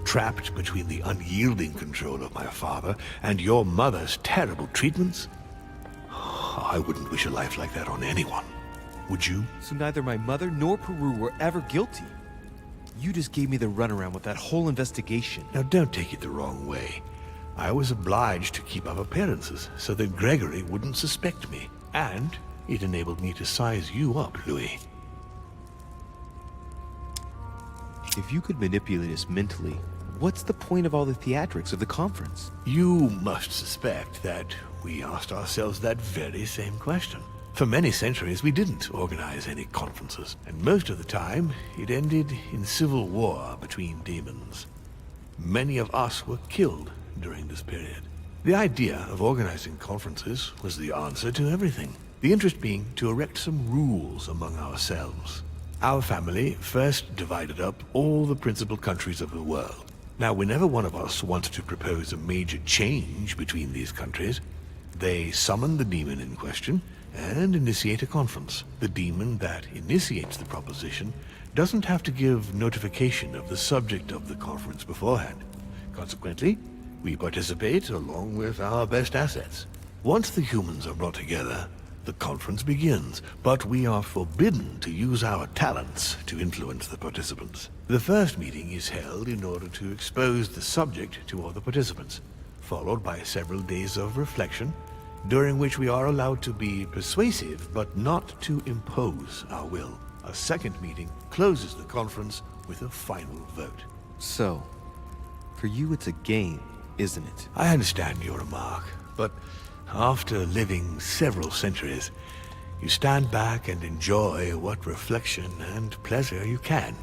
Trapped between the unyielding control of my father and your mother's terrible treatments, I wouldn't wish a life like that on anyone. Would you? So neither my mother nor Peru were ever guilty. You just gave me the runaround with that whole investigation. Now don't take it the wrong way. I was obliged to keep up appearances so that Gregory wouldn't suspect me. And it enabled me to size you up, Louis. If you could manipulate us mentally, what's the point of all the theatrics of the conference? You must suspect that we asked ourselves that very same question. For many centuries, we didn't organize any conferences, and most of the time, it ended in civil war between demons. Many of us were killed during this period. The idea of organizing conferences was the answer to everything. The interest being to erect some rules among ourselves. Our family first divided up all the principal countries of the world. Now, whenever one of us wanted to propose a major change between these countries, they summon the demon in question and initiate a conference. The demon that initiates the proposition doesn't have to give notification of the subject of the conference beforehand. Consequently, we participate along with our best assets. Once the humans are brought together, the conference begins, but we are forbidden to use our talents to influence the participants. The first meeting is held in order to expose the subject to all the participants, followed by several days of reflection, during which we are allowed to be persuasive but not to impose our will. A second meeting closes the conference with a final vote. So, for you it's a game, isn't it? I understand your remark, but after living several centuries, you stand back and enjoy what reflection and pleasure you can.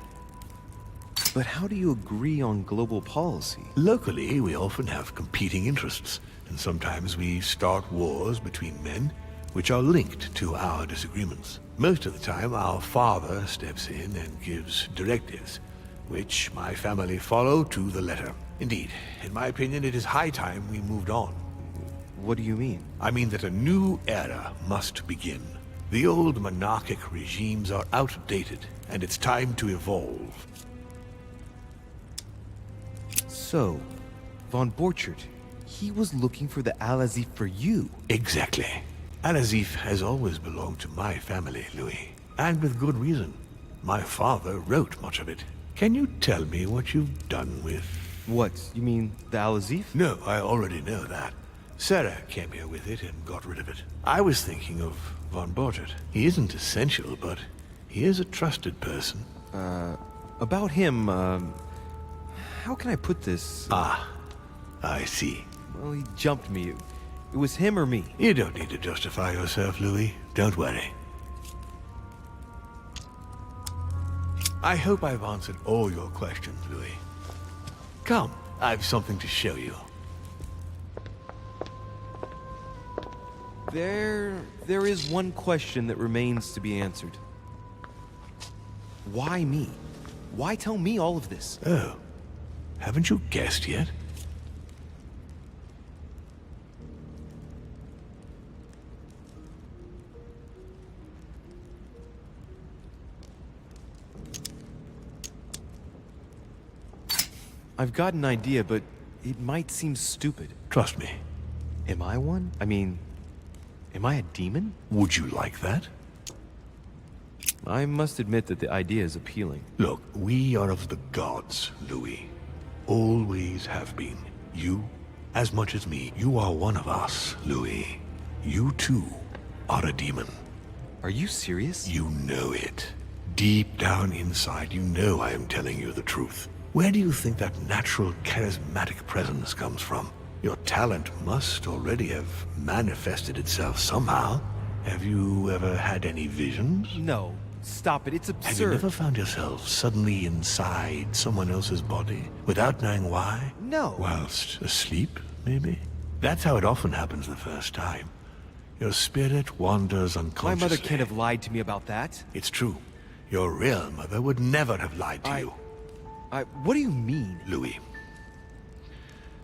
But how do you agree on global policy? Locally, we often have competing interests, and sometimes we start wars between men which are linked to our disagreements. Most of the time, our father steps in and gives directives, which my family follow to the letter. Indeed, in my opinion, it is high time we moved on. What do you mean? I mean that a new era must begin. The old monarchic regimes are outdated, and it's time to evolve. So, von Borchert, he was looking for the Al-Azif for you. Exactly. Al-Azif has always belonged to my family, Louis. And with good reason. My father wrote much of it. Can you tell me what you've done with... What? You mean the Al-Azif? No, I already know that. Sarah came here with it and got rid of it. I was thinking of von Borchert. He isn't essential, but he is a trusted person. About him, how can I put this? Ah, I see. Well, he jumped me. It was him or me. You don't need to justify yourself, Louis. Don't worry. I hope I've answered all your questions, Louis. Come, I've something to show you. There is one question that remains to be answered. Why me? Why tell me all of this? Oh, haven't you guessed yet? I've got an idea, but it might seem stupid. Trust me. Am I one? I mean, am I a demon? Would you like that? I must admit that the idea is appealing. Look, we are of the gods, Louis. Always have been. You, as much as me, you are one of us, Louis. You too are a demon. Are you serious? You know it. Deep down inside, you know I am telling you the truth. Where do you think that natural, charismatic presence comes from? Your talent must already have manifested itself somehow. Have you ever had any visions? No. Stop it. It's absurd. Have you never found yourself suddenly inside someone else's body without knowing why? No. Whilst asleep, maybe? That's how it often happens the first time. Your spirit wanders unconsciously. My mother can't have lied to me about that. It's true. Your real mother would never have lied to you. What do you mean? Louis,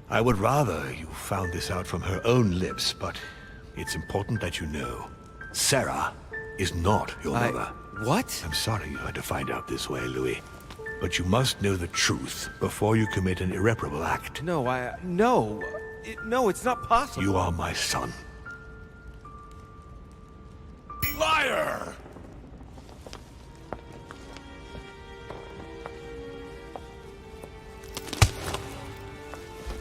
I would rather you found this out from her own lips, but it's important that you know. Sarah is not your mother. What? I'm sorry you had to find out this way, Louis. But you must know the truth before you commit an irreparable act. No, no, it's not possible. You are my son. Liar!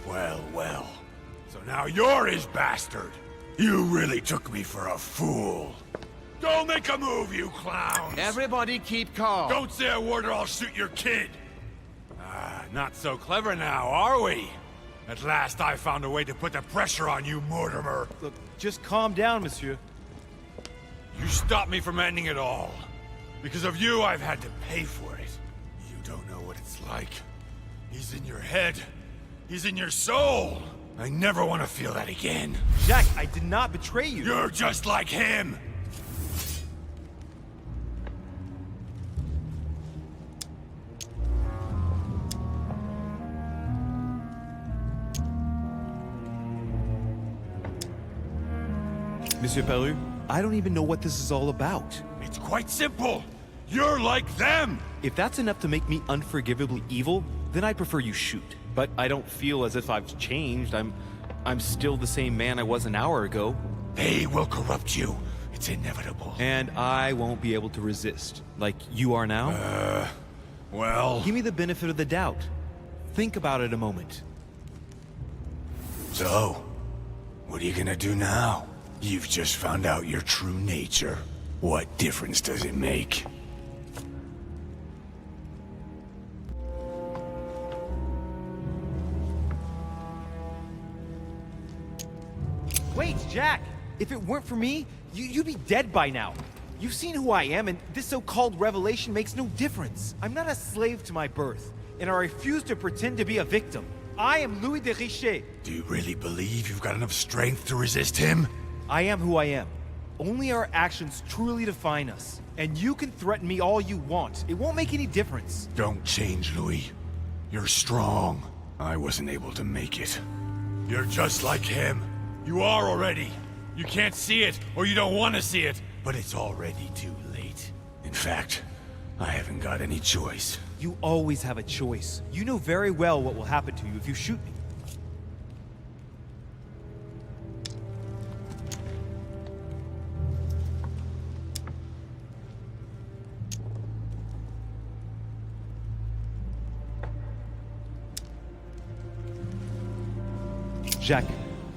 Well, well. So now you're his bastard. You really took me for a fool. Don't make a move, you clowns! Everybody keep calm. Don't say a word or I'll shoot your kid! Not so clever now, are we? At last I found a way to put the pressure on you, Mortimer. Look, just calm down, monsieur. You stopped me from ending it all. Because of you, I've had to pay for it. You don't know what it's like. He's in your head. He's in your soul. I never want to feel that again. Jack, I did not betray you. You're just like him. Monsieur Peru, I don't even know what this is all about. It's quite simple. You're like them. If that's enough to make me unforgivably evil, then I prefer you shoot. But I don't feel as if I've changed. I'm still the same man I was an hour ago. They will corrupt you. It's inevitable. And I won't be able to resist, like you are now. Well... Give me the benefit of the doubt. Think about it a moment. So, what are you gonna do now? You've just found out your true nature. What difference does it make? Wait, Jack! If it weren't for me, you'd be dead by now. You've seen who I am, and this so-called revelation makes no difference. I'm not a slave to my birth, and I refuse to pretend to be a victim. I am Louis de Richet. Do you really believe you've got enough strength to resist him? I am who I am. Only our actions truly define us. And you can threaten me all you want. It won't make any difference. Don't change, Louis. You're strong. I wasn't able to make it. You're just like him. You are already. You can't see it, or you don't want to see it, but it's already too late. In fact, I haven't got any choice. You always have a choice. You know very well what will happen to you if you shoot me. Jack,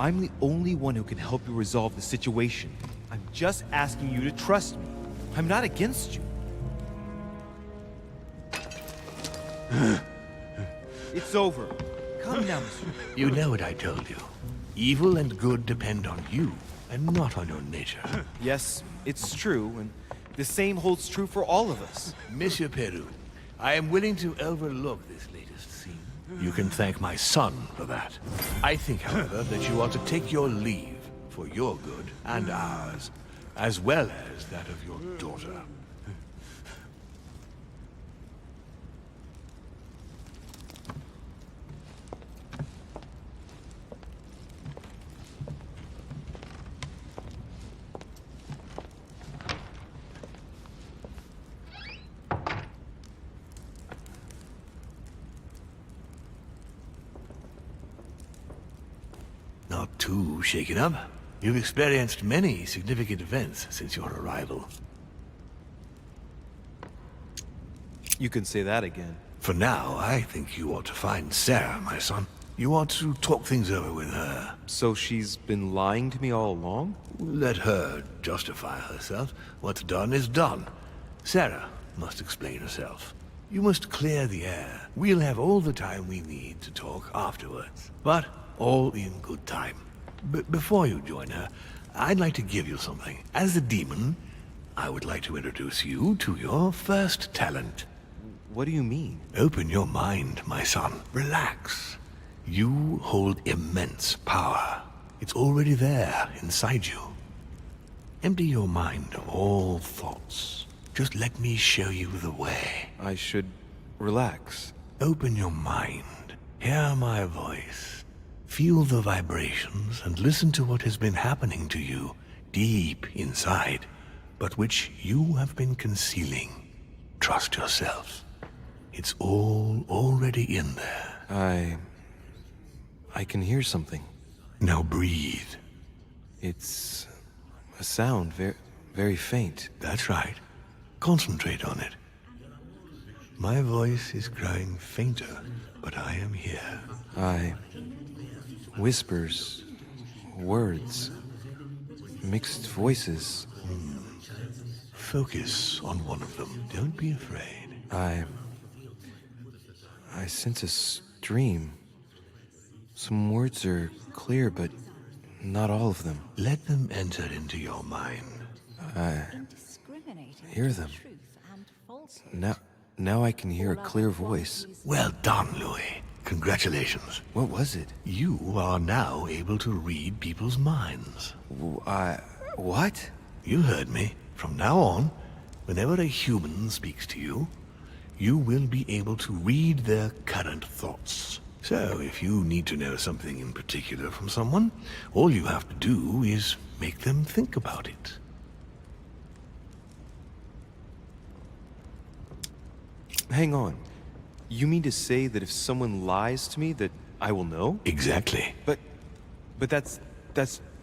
I'm the only one who can help you resolve the situation. I'm just asking you to trust me. I'm not against you. It's over. Come now, monsieur. You know what I told you. Evil and good depend on you, and not on your nature. Yes, it's true, and the same holds true for all of us. Monsieur Peru, I am willing to overlook this latest scene. You can thank my son for that. I think, however, that you ought to take your leave for your good and ours, as well as that of your daughter. Not too shaken up. You've experienced many significant events since your arrival. You can say that again. For now, I think you ought to find Sarah, my son. You ought to talk things over with her. So she's been lying to me all along? Let her justify herself. What's done is done. Sarah must explain herself. You must clear the air. We'll have all the time we need to talk afterwards. But all in good time. Before you join her, I'd like to give you something. As a demon, I would like to introduce you to your first talent. What do you mean? Open your mind, my son. Relax. You hold immense power. It's already there, inside you. Empty your mind of all thoughts. Just let me show you the way. I should relax. Open your mind. Hear my voice. Feel the vibrations and listen to what has been happening to you deep inside, but which you have been concealing. Trust yourself. It's all already in there. I can hear something. Now breathe. It's a sound very faint. That's right. Concentrate on it. My voice is growing fainter, but I am here. Whispers, words, mixed voices. Focus on one of them. Don't be afraid. I sense a stream. Some words are clear, but not all of them. Let them enter into your mind. I hear them. Now I can hear a clear voice. Well done, Louis. Congratulations. What was it? You are now able to read people's minds. What? You heard me. From now on, whenever a human speaks to you, you will be able to read their current thoughts. So, if you need to know something in particular from someone, all you have to do is make them think about it. Hang on. You mean to say that if someone lies to me that I will know? Exactly. But that's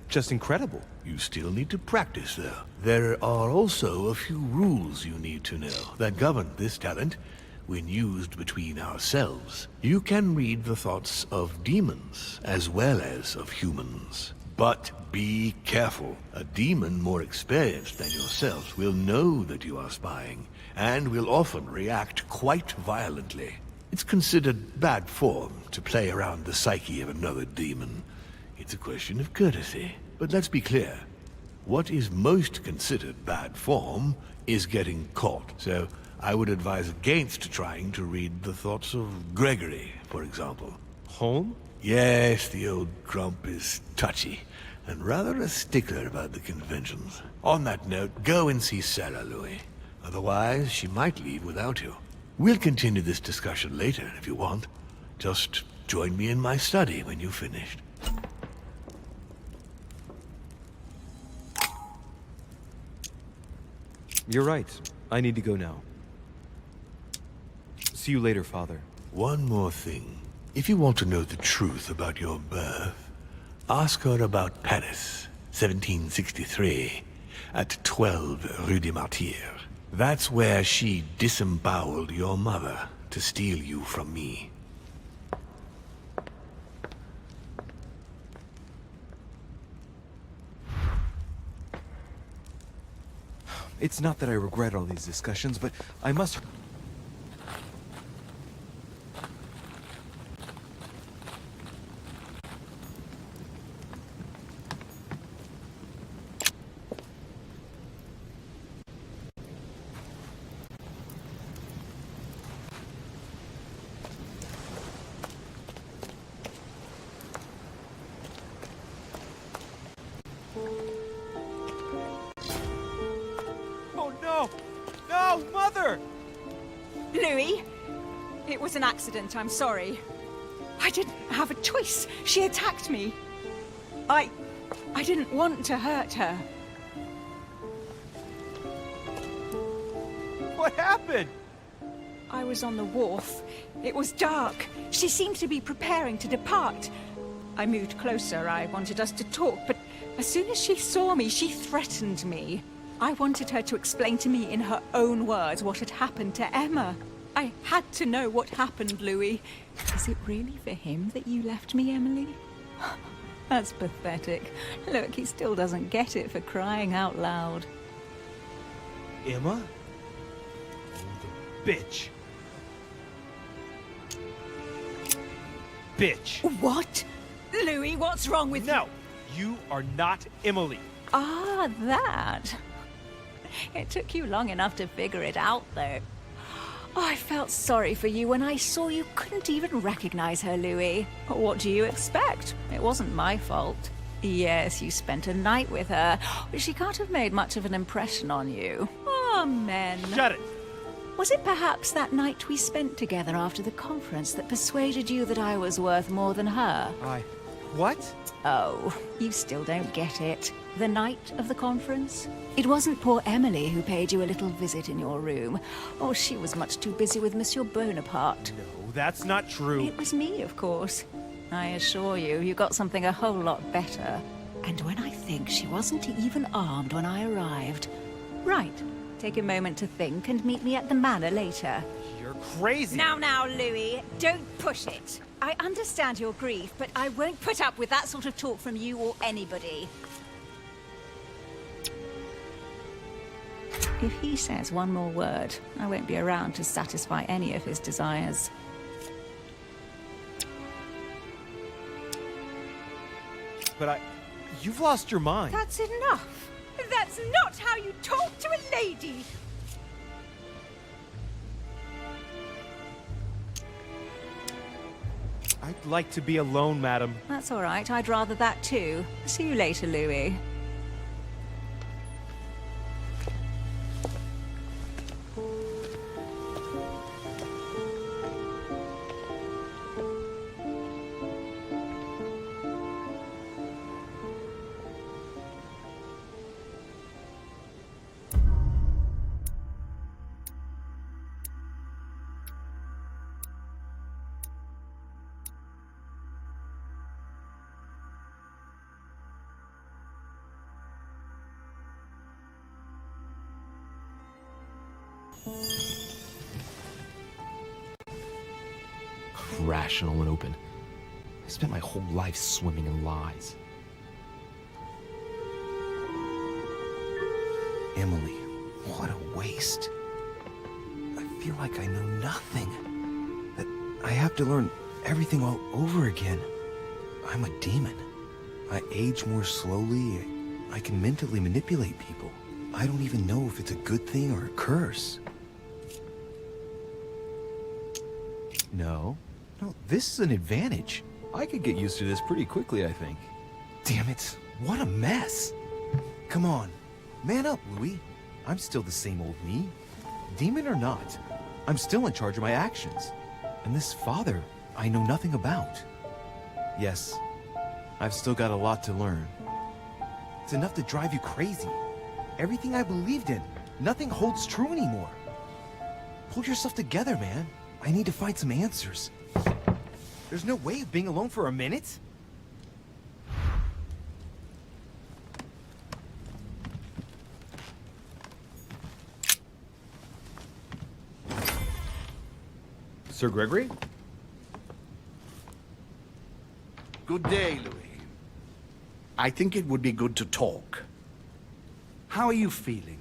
just incredible. You still need to practice, though. There are also a few rules you need to know that govern this talent when used between ourselves. You can read the thoughts of demons as well as of humans. But be careful. A demon more experienced than yourself will know that you are spying, and will often react quite violently. It's considered bad form to play around the psyche of another demon. It's a question of courtesy. But let's be clear. What is most considered bad form is getting caught. So I would advise against trying to read the thoughts of Gregory, for example. Home? Yes, the old grump is touchy, and rather a stickler about the conventions. On that note, go and see Sarah, Louis. Otherwise, she might leave without you. We'll continue this discussion later, if you want. Just join me in my study when you've finished. You're right. I need to go now. See you later, Father. One more thing. If you want to know the truth about your birth, ask her about Paris, 1763, at 12 Rue des Martyrs. That's where she disemboweled your mother to steal you from me. It's not that I regret all these discussions, but I must... No, Mother! Louis, it was an accident, I'm sorry. I didn't have a choice. She attacked me. I didn't want to hurt her. What happened? I was on the wharf. It was dark. She seemed to be preparing to depart. I moved closer. I wanted us to talk, but as soon as she saw me, she threatened me. I wanted her to explain to me in her own words what had happened to Emma. I had to know what happened, Louis. Is it really for him that you left me, Emily? That's pathetic. Look, he still doesn't get it, for crying out loud. Emma? The bitch. Bitch. What? Louis, what's wrong with you? No, you are not Emily. Ah, that. It took you long enough to figure it out, though. Oh, I felt sorry for you when I saw you couldn't even recognize her, Louis. What do you expect? It wasn't my fault. Yes, you spent a night with her, but she can't have made much of an impression on you. Oh, men. Shut it! Was it perhaps that night we spent together after the conference that persuaded you that I was worth more than her? What? Oh, you still don't get it. The night of the conference? It wasn't poor Emily who paid you a little visit in your room. Oh, she was much too busy with Monsieur Bonaparte. No, that's not true. It was me, of course. I assure you, you got something a whole lot better. And when I think she wasn't even armed when I arrived. Right. Take a moment to think and meet me at the manor later. You're crazy! Now, Louis, don't push it. I understand your grief, but I won't put up with that sort of talk from you or anybody. If he says one more word, I won't be around to satisfy any of his desires. But you've lost your mind. That's enough! That's not how you talk to a lady! I'd like to be alone, madam. That's all right. I'd rather that too. See you later, Louis. Rational and open. I spent my whole life swimming in lies. Emily, what a waste. I feel like I know nothing. That I have to learn everything all over again. I'm a demon. I age more slowly. I can mentally manipulate people. I don't even know if it's a good thing or a curse. No, this is an advantage. I could get used to this pretty quickly, I think. Damn it, what a mess. Come on, man up, Louis. I'm still the same old me. Demon or not, I'm still in charge of my actions. And this father, I know nothing about. Yes, I've still got a lot to learn. It's enough to drive you crazy. Everything I believed in, nothing holds true anymore. Pull yourself together, man. I need to find some answers. There's no way of being alone for a minute. Sir Gregory? Good day, Louis. I think it would be good to talk. How are you feeling?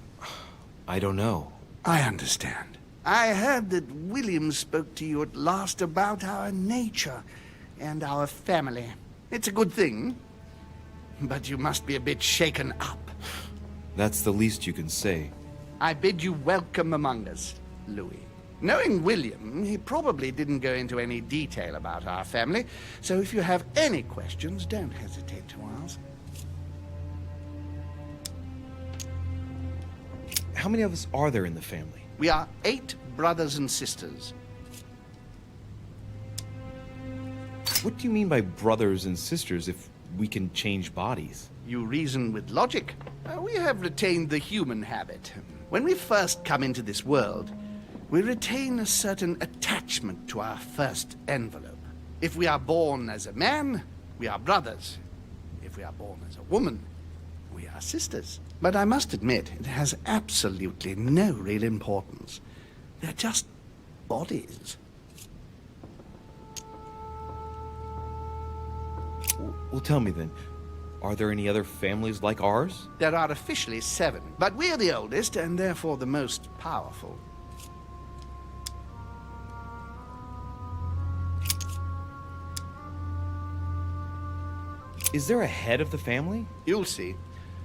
I don't know. I understand. I heard that William spoke to you at last about our nature and our family. It's a good thing, but you must be a bit shaken up. That's the least you can say. I bid you welcome among us, Louis. Knowing William, he probably didn't go into any detail about our family, so if you have any questions, don't hesitate to ask. How many of us are there in the family? We are 8 brothers and sisters. What do you mean by brothers and sisters if we can change bodies? You reason with logic. We have retained the human habit. When we first come into this world, we retain a certain attachment to our first envelope. If we are born as a man, we are brothers. If we are born as a woman, we are sisters. But I must admit, it has absolutely no real importance. They're just bodies. Well, tell me then, are there any other families like ours? There are officially 7, but we're the oldest and therefore the most powerful. Is there a head of the family? You'll see.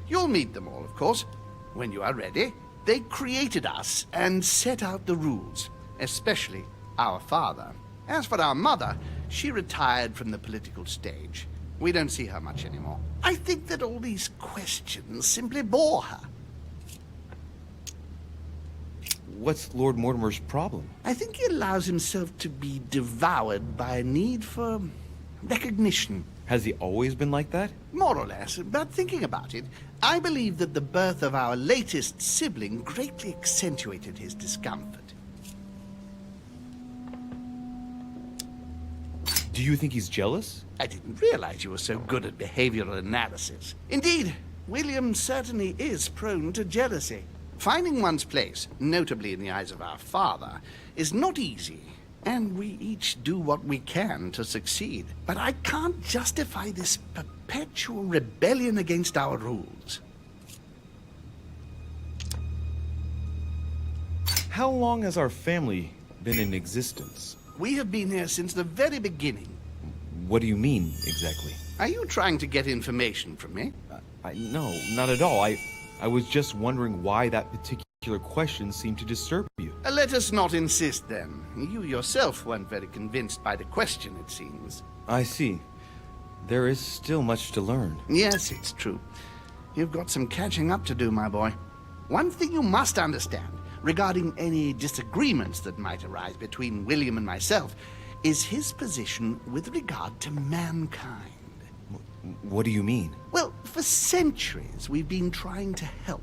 You'll meet them all, of course. When you are ready, they created us and set out the rules, especially our father. As for our mother, she retired from the political stage. We don't see her much anymore. I think that all these questions simply bore her. What's Lord Mortimer's problem? I think he allows himself to be devoured by a need for recognition. Has he always been like that? More or less, but thinking about it, I believe that the birth of our latest sibling greatly accentuated his discomfort. Do Do you think he's jealous? I didn't realize you were so good at behavioral analysis. Indeed, William certainly is prone to jealousy. Finding one's place, notably in the eyes of our father, is not easy, and we each do what we can to succeed. But I can't justify this perpetual rebellion against our rules. How long has our family been in existence? We have been here since the very beginning. What do you mean, exactly? Are you trying to get information from me? No, not at all. I was just wondering why that particular question seemed to disturb you. Let us not insist, then. You yourself weren't very convinced by the question, it seems. I see. There is still much to learn. Yes, it's true. You've got some catching up to do, my boy. One thing you must understand, regarding any disagreements that might arise between William and myself, is his position with regard to mankind. What do you mean? Well, for centuries we've been trying to help,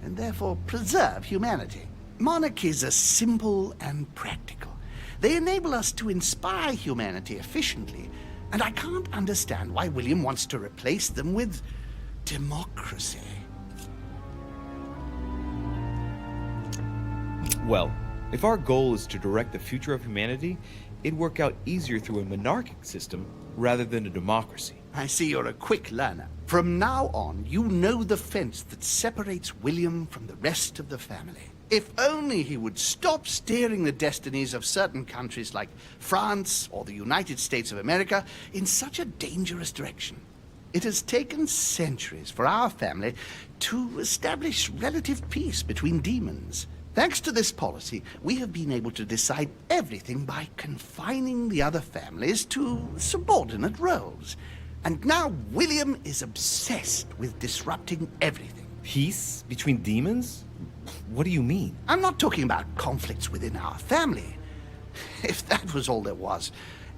and therefore preserve humanity. Monarchies are simple and practical. They enable us to inspire humanity efficiently, and I can't understand why William wants to replace them with democracy. Well, if our goal is to direct the future of humanity, it'd work out easier through a monarchic system rather than a democracy. I see you're a quick learner. From now on, you know the fence that separates William from the rest of the family. If only he would stop steering the destinies of certain countries like France or the United States of America in such a dangerous direction. It has taken centuries for our family to establish relative peace between demons. Thanks to this policy, we have been able to decide everything by confining the other families to subordinate roles. And now William is obsessed with disrupting everything. Peace between demons? What do you mean? I'm not talking about conflicts within our family. If that was all there was,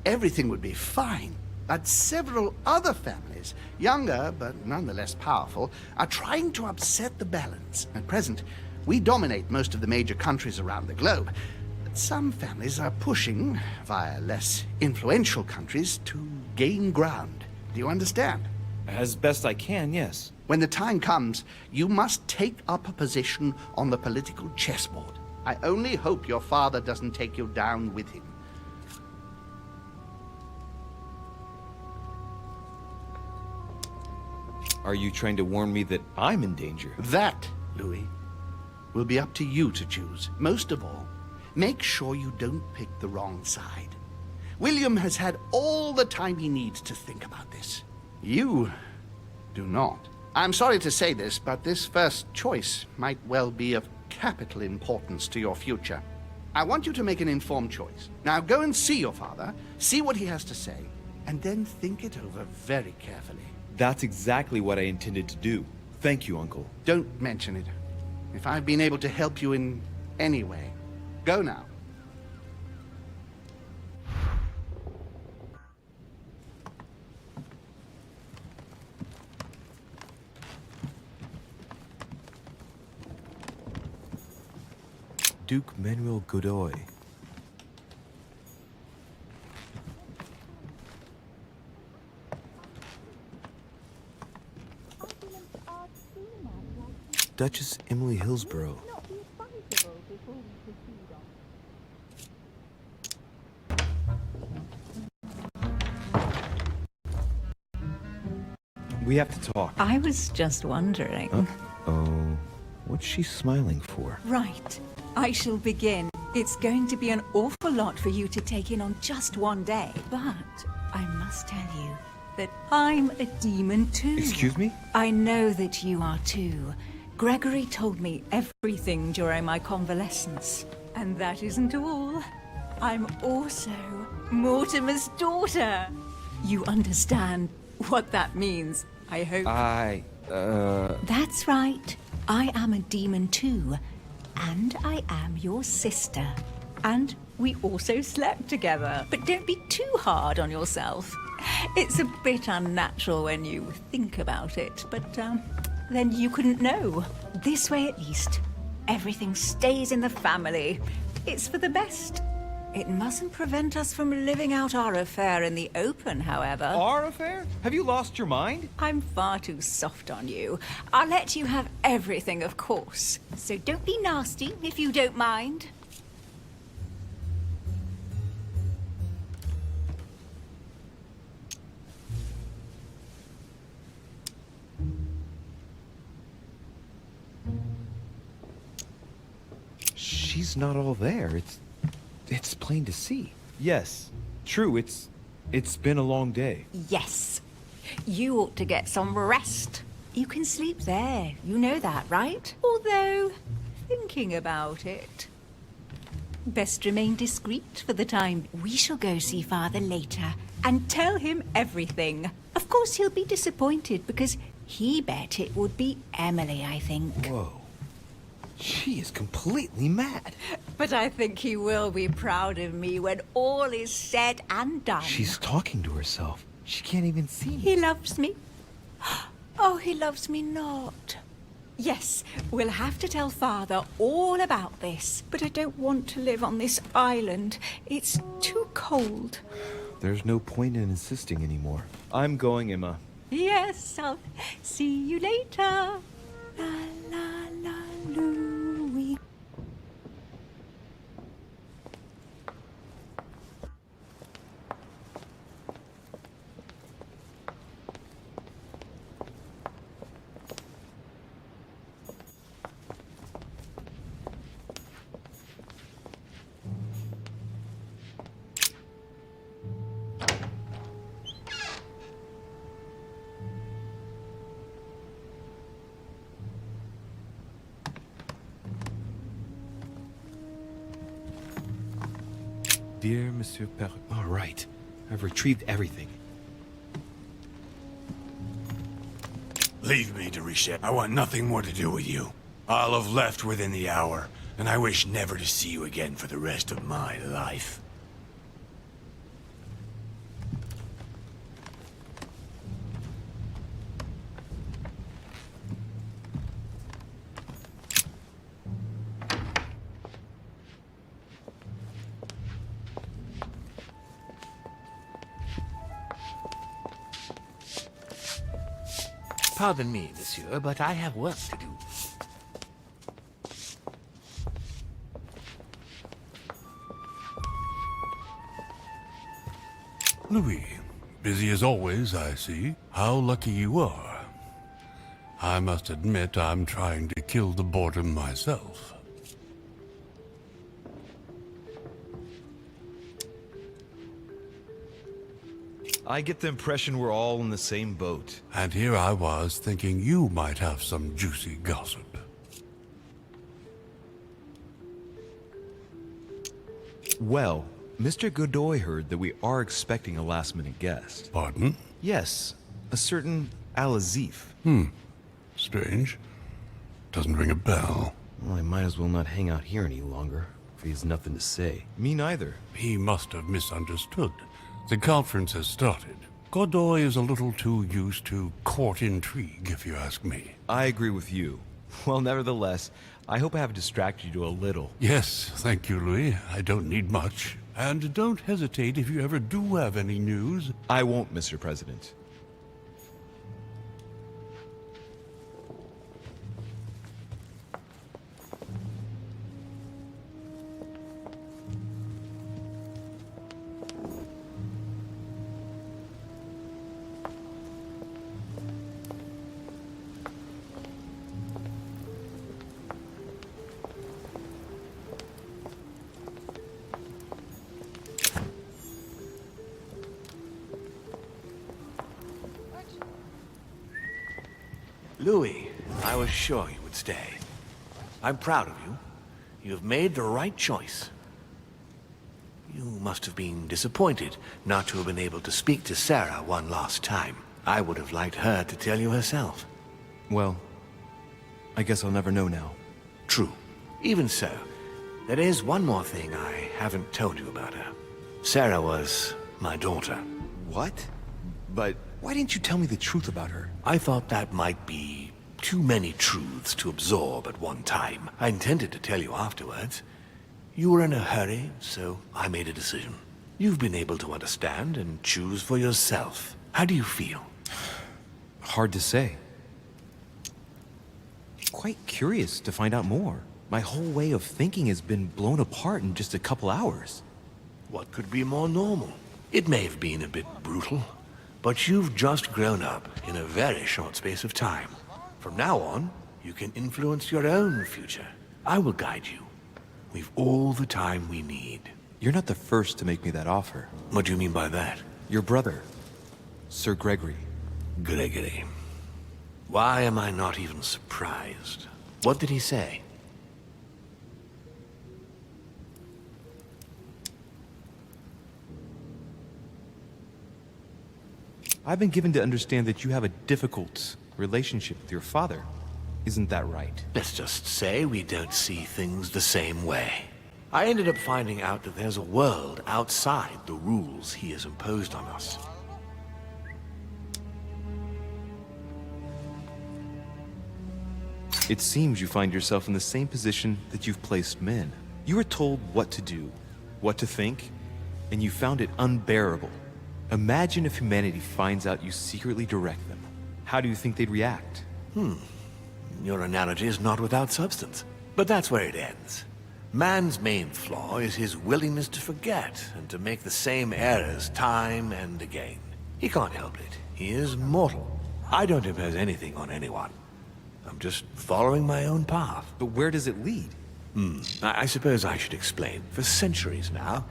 everything would be fine. But several other families, younger but nonetheless powerful, are trying to upset the balance. At present, we dominate most of the major countries around the globe. But some families are pushing, via less influential countries, to gain ground. Do you understand? As best I can, yes. When the time comes, you must take up a position on the political chessboard. I only hope your father doesn't take you down with him. Are you trying to warn me that I'm in danger? That, Louis, will be up to you to choose. Most of all, make sure you don't pick the wrong side. William has had all the time he needs to think about this. You do not. I'm sorry to say this, but this first choice might well be of capital importance to your future. I want you to make an informed choice. Now go and see your father, see what he has to say, and then think it over very carefully. That's exactly what I intended to do. Thank you, Uncle. Don't mention it. If I've been able to help you in any way, go now. Duke Manuel Godoy. Duchess Emily Hillsborough. We have to talk. I was just wondering. Oh, what's she smiling for? Right. I shall begin. It's going to be an awful lot for you to take in on just one day. But I must tell you that I'm a demon too. Excuse me? I know that you are too. Gregory told me everything during my convalescence. And that isn't all. I'm also Mortimer's daughter. You understand what that means, I hope. That's right. I am a demon too. And I am your sister. And we also slept together. But don't be too hard on yourself. It's a bit unnatural when you think about it, but then you couldn't know. This way at least, everything stays in the family. It's for the best. It mustn't prevent us from living out our affair in the open, however. Our affair? Have you lost your mind? I'm far too soft on you. I'll let you have everything, of course. So don't be nasty, if you don't mind. She's not all there. It's plain to see. Yes, true, it's been a long day. Yes. You ought to get some rest. You can sleep there. You know that, right? Although, thinking about it, best remain discreet for the time. We shall go see Father later and tell him everything. Of course, he'll be disappointed because he bet it would be Emily, I think. Whoa. She is completely mad. But I think he will be proud of me when all is said and done. She's talking to herself. She can't even see me. He loves me. Oh, he loves me not. Yes, we'll have to tell Father all about this. But I don't want to live on this island. It's too cold. There's no point in insisting anymore. I'm going, Emma. Yes, I'll see you later. La la la Louie. Dear Monsieur Perrin. All right. I've retrieved everything. Leave me, de Richet. I want nothing more to do with you. I'll have left within the hour, and I wish never to see you again for the rest of my life. Pardon me, monsieur, but I have work to do. Louis, busy as always, I see. How lucky you are. I must admit I'm trying to kill the boredom myself. I get the impression we're all in the same boat. And here I was thinking you might have some juicy gossip. Well, Mr. Godoy heard that we are expecting a last-minute guest. Pardon? Yes, a certain Al-Azif. Strange. Doesn't ring a bell. Well, I might as well not hang out here any longer, if he has nothing to say. Me neither. He must have misunderstood. The conference has started. Godoy is a little too used to court intrigue, if you ask me. I agree with you. Well, nevertheless, I hope I have distracted you a little. Yes, thank you, Louis. I don't need much. And don't hesitate if you ever do have any news. I won't, Mr. President. Louis, I was sure you would stay. I'm proud of you. You have made the right choice. You must have been disappointed not to have been able to speak to Sarah one last time. I would have liked her to tell you herself. Well, I guess I'll never know now. True. Even so, there is one more thing I haven't told you about her. Sarah was my daughter. What? But why didn't you tell me the truth about her? I thought that might be too many truths to absorb at one time. I intended to tell you afterwards. You were in a hurry, so I made a decision. You've been able to understand and choose for yourself. How do you feel? Hard to say. Quite curious to find out more. My whole way of thinking has been blown apart in just a couple hours. What could be more normal? It may have been a bit brutal, but you've just grown up in a very short space of time. From now on, you can influence your own future. I will guide you. We've all the time we need. You're not the first to make me that offer. What do you mean by that? Your brother, Sir Gregory. Gregory. Why am I not even surprised? What did he say? I've been given to understand that you have a difficult relationship with your father. Isn't that right? Let's just say we don't see things the same way. I ended up finding out that there's a world outside the rules he has imposed on us. It seems you find yourself in the same position that you've placed men. You were told what to do, what to think, and you found it unbearable. Imagine if humanity finds out you secretly direct them. How do you think they'd react? Your analogy is not without substance. But that's where it ends. Man's main flaw is his willingness to forget and to make the same errors time and again. He can't help it. He is mortal. I don't impose anything on anyone. I'm just following my own path. But where does it lead? I suppose I should explain. For centuries now,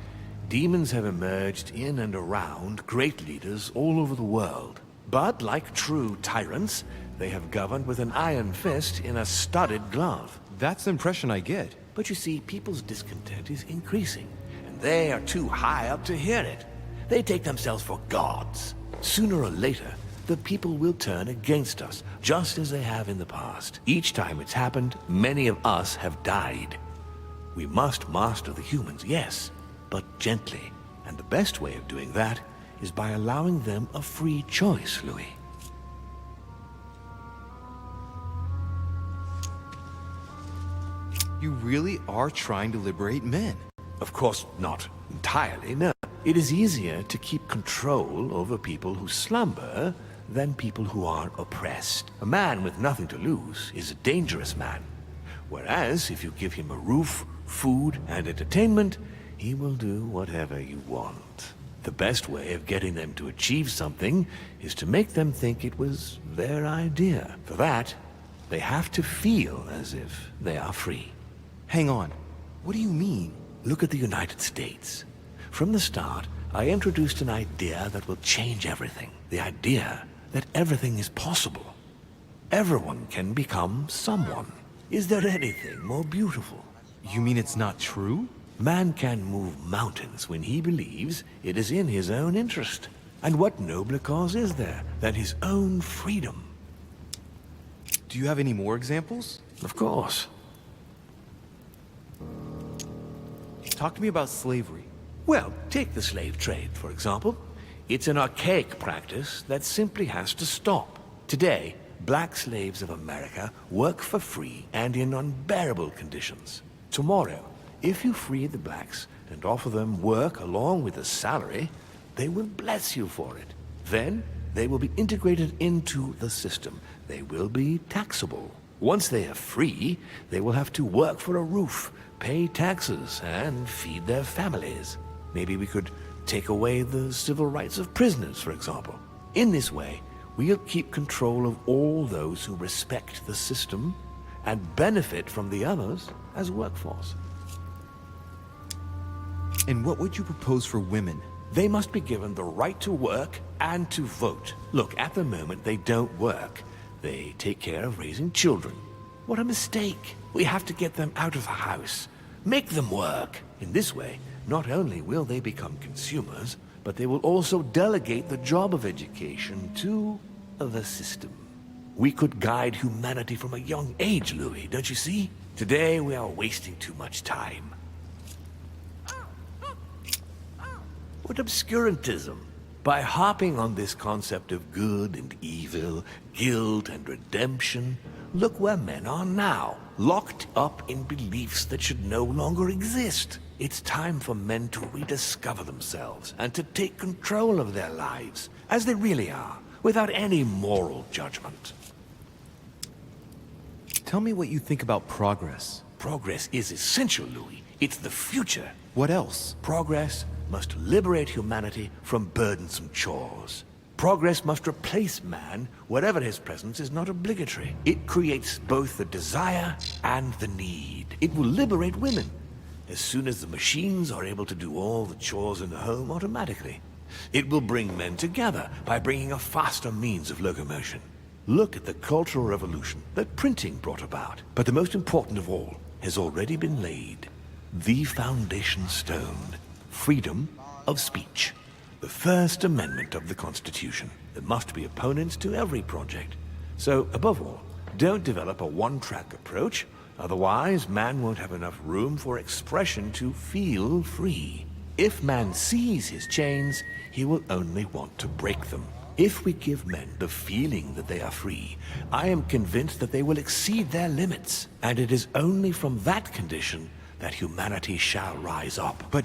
demons have emerged in and around great leaders all over the world. But like true tyrants, they have governed with an iron fist in a studded glove. That's the impression I get. But you see, people's discontent is increasing, and they are too high up to hear it. They take themselves for gods. Sooner or later, the people will turn against us, just as they have in the past. Each time it's happened, many of us have died. We must master the humans, yes, but gently. And the best way of doing that is by allowing them a free choice, Louis. You really are trying to liberate men. Of course, not entirely, no. It is easier to keep control over people who slumber than people who are oppressed. A man with nothing to lose is a dangerous man. Whereas, if you give him a roof, food, and entertainment, he will do whatever you want. The best way of getting them to achieve something is to make them think it was their idea. For that, they have to feel as if they are free. Hang on. What do you mean? Look at the United States. From the start, I introduced an idea that will change everything. The idea that everything is possible. Everyone can become someone. Is there anything more beautiful? You mean it's not true? Man can move mountains when he believes it is in his own interest. And what nobler cause is there than his own freedom? Do you have any more examples? Of course. Talk to me about slavery. Well, take the slave trade, for example. It's an archaic practice that simply has to stop. Today, black slaves of America work for free and in unbearable conditions. Tomorrow, if you free the blacks and offer them work along with a salary, they will bless you for it. Then, they will be integrated into the system. They will be taxable. Once they are free, they will have to work for a roof, pay taxes, and feed their families. Maybe we could take away the civil rights of prisoners, for example. In this way, we'll keep control of all those who respect the system and benefit from the others as workforce. And what would you propose for women? They must be given the right to work and to vote. Look, at the moment, they don't work. They take care of raising children. What a mistake. We have to get them out of the house. Make them work. In this way, not only will they become consumers, but they will also delegate the job of education to the system. We could guide humanity from a young age, Louis, don't you see? Today, we are wasting too much time. What obscurantism! By harping on this concept of good and evil, guilt and redemption, Look where men are now, locked up in beliefs that should no longer exist. It's time for men to rediscover themselves and to take control of their lives, as they really are, without any moral judgment. Tell me what you think about progress. Progress is essential, Louis. It's the future. What else? Progress must liberate humanity from burdensome chores. Progress must replace man wherever his presence is not obligatory. It creates both the desire and the need. It will liberate women as soon as the machines are able to do all the chores in the home automatically. It will bring men together by bringing a faster means of locomotion. Look at the cultural revolution that printing brought about. But the most important of all has already been laid. The foundation stone. Freedom of speech. The First Amendment of the Constitution. There must be opponents to every project. So, above all, don't develop a one-track approach. Otherwise, man won't have enough room for expression to feel free. If man sees his chains, he will only want to break them. If we give men the feeling that they are free, I am convinced that they will exceed their limits. And it is only from that condition that humanity shall rise up. But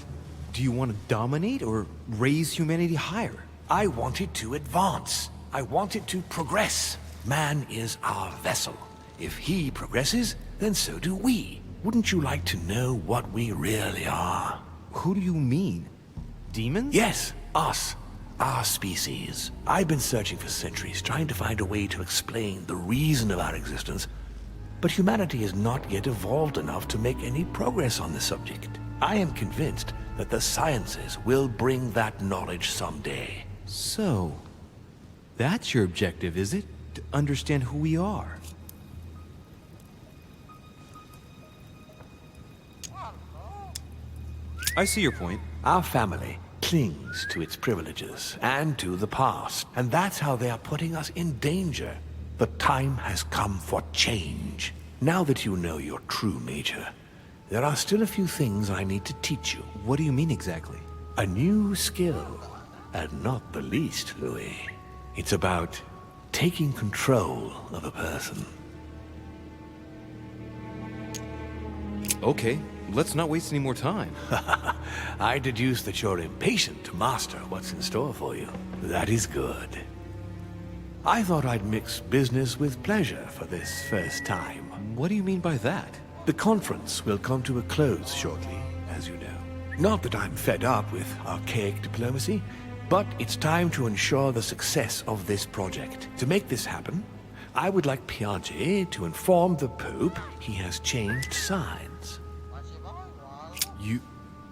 do you want to dominate or raise humanity higher? I want it to advance. I want it to progress. Man is our vessel. If he progresses, then so do we. Wouldn't you like to know what we really are? Who do you mean? Demons? Yes, us. Our species. I've been searching for centuries, trying to find a way to explain the reason of our existence, but humanity has not yet evolved enough to make any progress on the subject. I am convinced that the sciences will bring that knowledge someday. So, that's your objective, is it? To understand who we are? I see your point. Our family clings to its privileges and to the past, and that's how they are putting us in danger. The time has come for change. Now that you know your true nature, there are still a few things I need to teach you. What do you mean exactly? A new skill, and not the least, Louis. It's about taking control of a person. Okay, let's not waste any more time. I deduce that you're impatient to master what's in store for you. That is good. I thought I'd mix business with pleasure for this first time. What do you mean by that? The conference will come to a close shortly, as you know. Not that I'm fed up with archaic diplomacy, but it's time to ensure the success of this project. To make this happen, I would like Piaget to inform the Pope he has changed sides.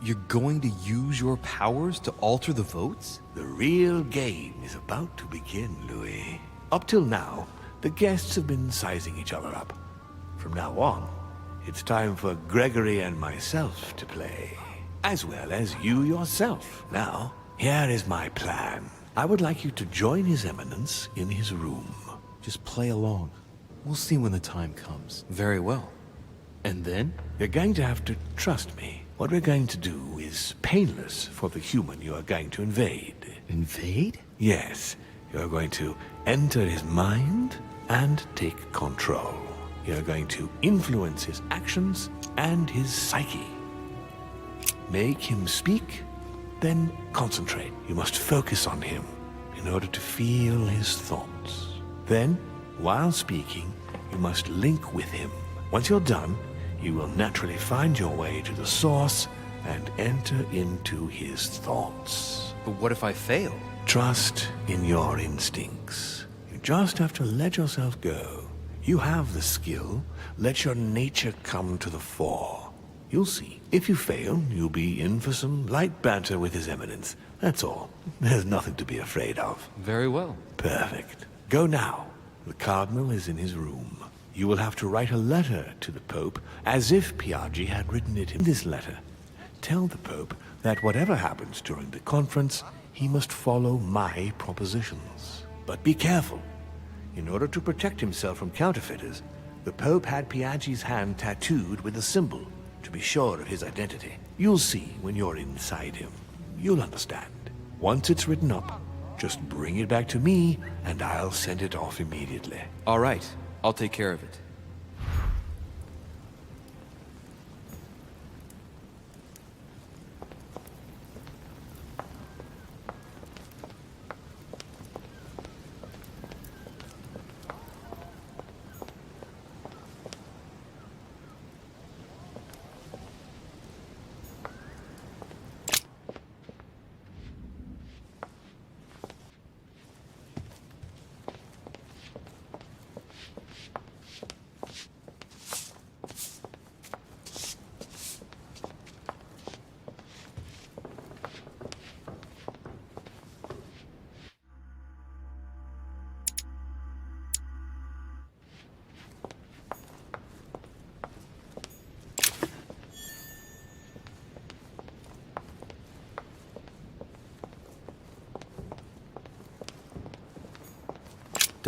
You're going to use your powers to alter the votes? The real game is about to begin, Louis. Up till now, the guests have been sizing each other up. From now on, it's time for Gregory and myself to play. As well as you yourself. Now, here is my plan. I would like you to join His Eminence in his room. Just play along. We'll see when the time comes. Very well. And then? You're going to have to trust me. What we're going to do is painless for the human you are going to invade. Invade? Yes. You're going to enter his mind and take control. You're going to influence his actions and his psyche. Make him speak, then concentrate. You must focus on him in order to feel his thoughts. Then, while speaking, you must link with him. Once you're done, you will naturally find your way to the source and enter into his thoughts. But what if I fail? Trust in your instincts. You just have to let yourself go. You have the skill. Let your nature come to the fore. You'll see. If you fail, you'll be in for some light banter with His Eminence. That's all. There's nothing to be afraid of. Very well. Perfect. Go now. The Cardinal is in his room. You will have to write a letter to the Pope as if Piaget had written it. In this letter, tell the Pope that whatever happens during the conference, he must follow my propositions. But be careful. In order to protect himself from counterfeiters, the Pope had Piaget's hand tattooed with a symbol to be sure of his identity. You'll see when you're inside him. You'll understand. Once it's written up, just bring it back to me, and I'll send it off immediately. All right. I'll take care of it.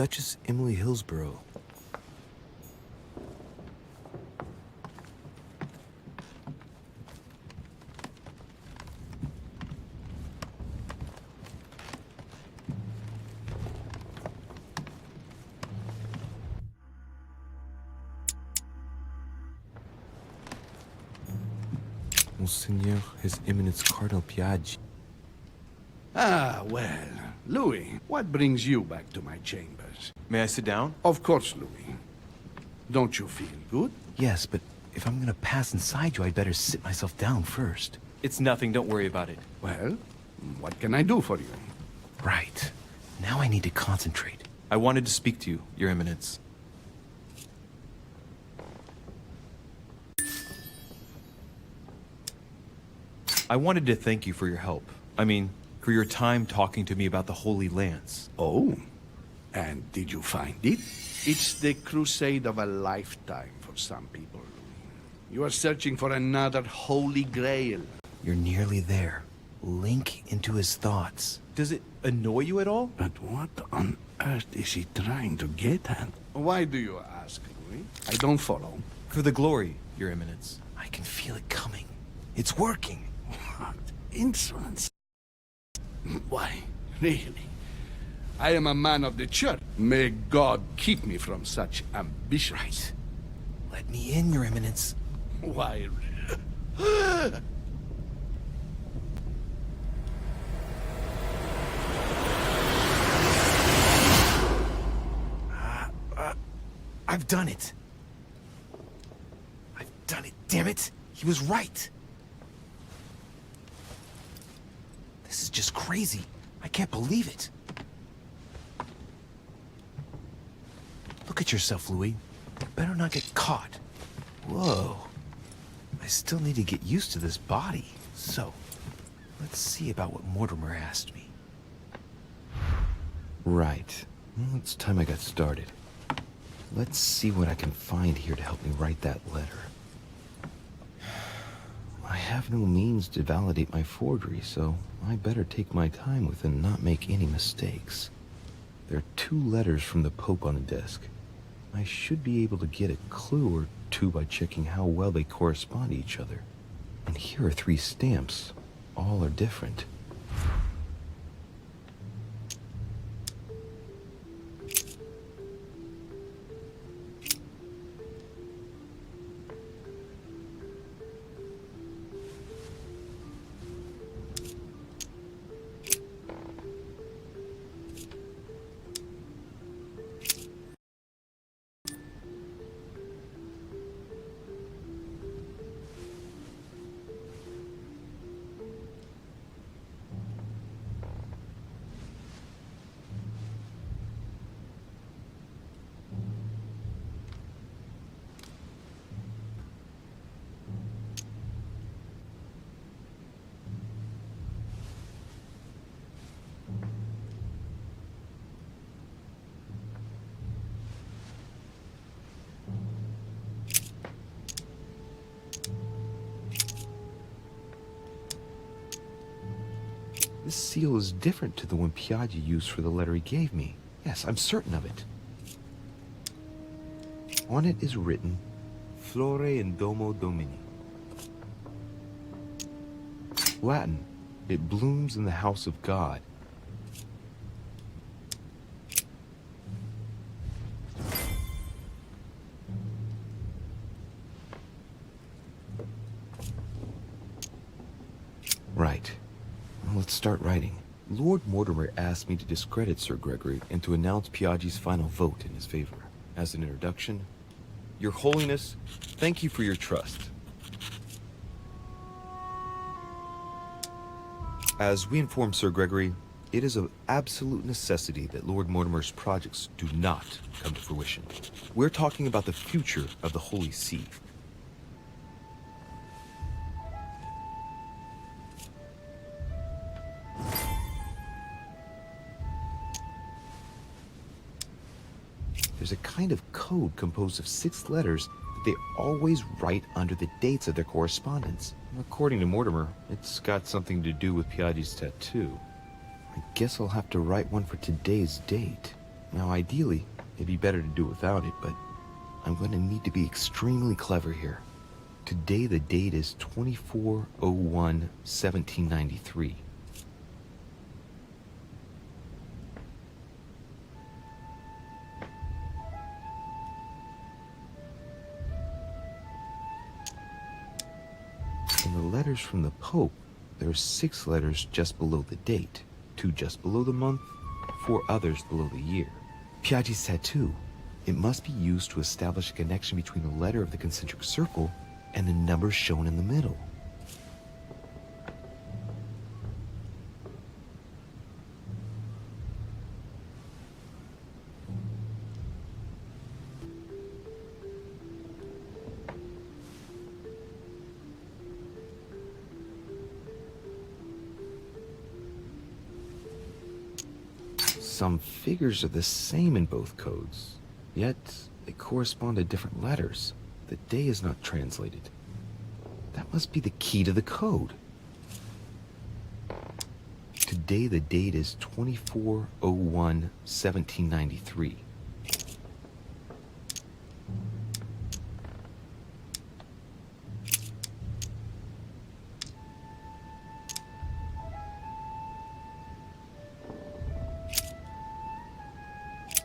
Duchess Emily Hillsborough. Monseigneur, His Eminence Cardinal Piaggi. Ah, well. Louis, what brings you back to my chambers? May I sit down? Of course, Louis. Don't you feel good? Yes, but if I'm gonna pass inside you, I'd better sit myself down first. It's nothing, don't worry about it. Well, what can I do for you? Right. Now I need to concentrate. I wanted to speak to you, Your Eminence. I wanted to thank you for your help. I mean, for your time talking to me about the Holy Lance. Oh? And did you find it? It's the crusade of a lifetime for some people, Louis. You are searching for another Holy Grail. You're nearly there. Link into his thoughts. Does it annoy you at all? But what on earth is he trying to get at? Why do you ask, Louis? I don't follow. For the glory, Your Eminence. I can feel it coming. It's working. What insolence. Why, really? I am a man of the church. May God keep me from such ambition. Right. Let me in, Your Eminence. Why? I've done it. I've done it, damn it. He was right. This is just crazy. I can't believe it. Look at yourself, Louis. You better not get caught. Whoa. I still need to get used to this body. So, let's see about what Mortimer asked me. Right. Well, it's time I got started. Let's see what I can find here to help me write that letter. I have no means to validate my forgery, so I better take my time with it and not make any mistakes. There are 2 letters from the Pope on the desk. I should be able to get a clue or 2 by checking how well they correspond to each other. And here are 3 stamps. All are different. This seal is different to the one Piaggi used for the letter he gave me. Yes, I'm certain of it. On it is written, Flore in Domo Domini. Latin, it blooms in the house of God. Right. Well, let's start writing. Lord Mortimer asked me to discredit Sir Gregory and to announce Piaggi's final vote in his favor. As an introduction, Your Holiness, thank you for your trust. As we inform Sir Gregory, it is of absolute necessity that Lord Mortimer's projects do not come to fruition. We're talking about the future of the Holy See. There's a kind of code composed of 6 letters that they always write under the dates of their correspondence. According to Mortimer, it's got something to do with Piaggi's tattoo. I guess I'll have to write one for today's date. Now, ideally, it'd be better to do without it, but I'm going to need to be extremely clever here. Today, the date is 24/01/1793. In the letters from the Pope, there are 6 letters just below the date, 2 just below the month, 4 others below the year. Piaggi's tattoo. It must be used to establish a connection between the letter of the concentric circle and the numbers shown in the middle. Some figures are the same in both codes, yet they correspond to different letters. The day is not translated. That must be the key to the code. Today the date is 24/01/1793.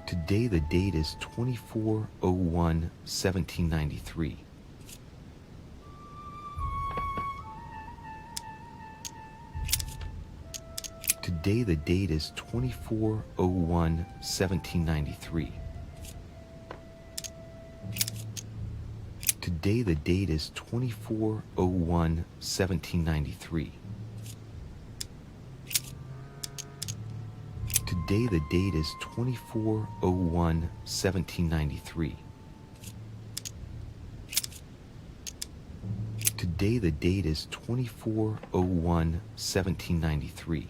Today the date is 24/01/1793. Today the date is 24/01/1793. Today the date is 24/01/1793. Today the date is 24/01/1793. Today the date is 24/01/1793.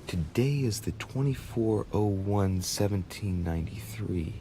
Today is the 24/01/1793.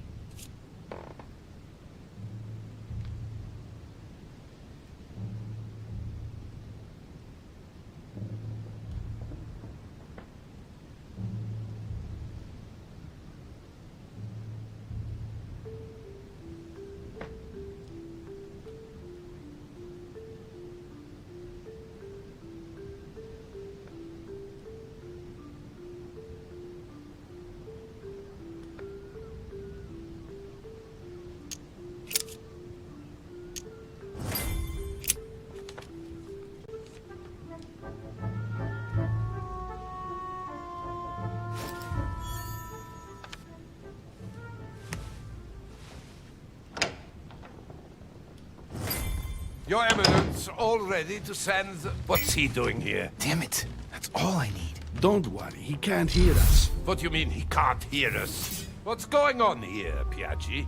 Your Eminence, all ready to send... What's he doing here? Damn it. That's all I need. Don't worry, he can't hear us. What do you mean he can't hear us? What's going on here, Piaggi?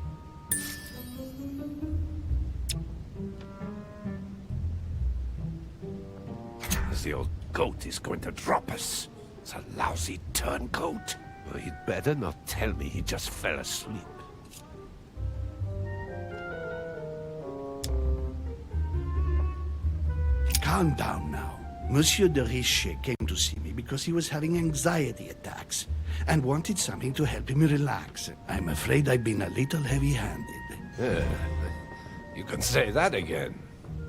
The old goat is going to drop us. It's a lousy turncoat. Well, he'd better not tell me he just fell asleep. Calm down now. Monsieur de Richet came to see me because he was having anxiety attacks and wanted something to help him relax. I'm afraid I've been a little heavy-handed. You can say that again.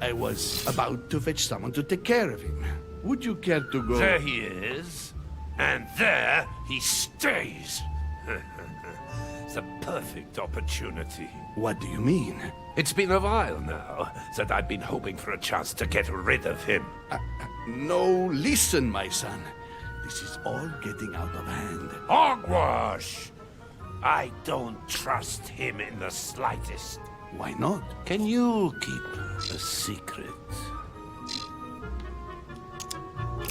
I was about to fetch someone to take care of him. Would you care to go? There he is. And there he stays. It's a perfect opportunity. What do you mean? It's been a while now that I've been hoping for a chance to get rid of him. No, listen, my son. This is all getting out of hand. Hogwash! I don't trust him in the slightest. Why not? Can you keep a secret?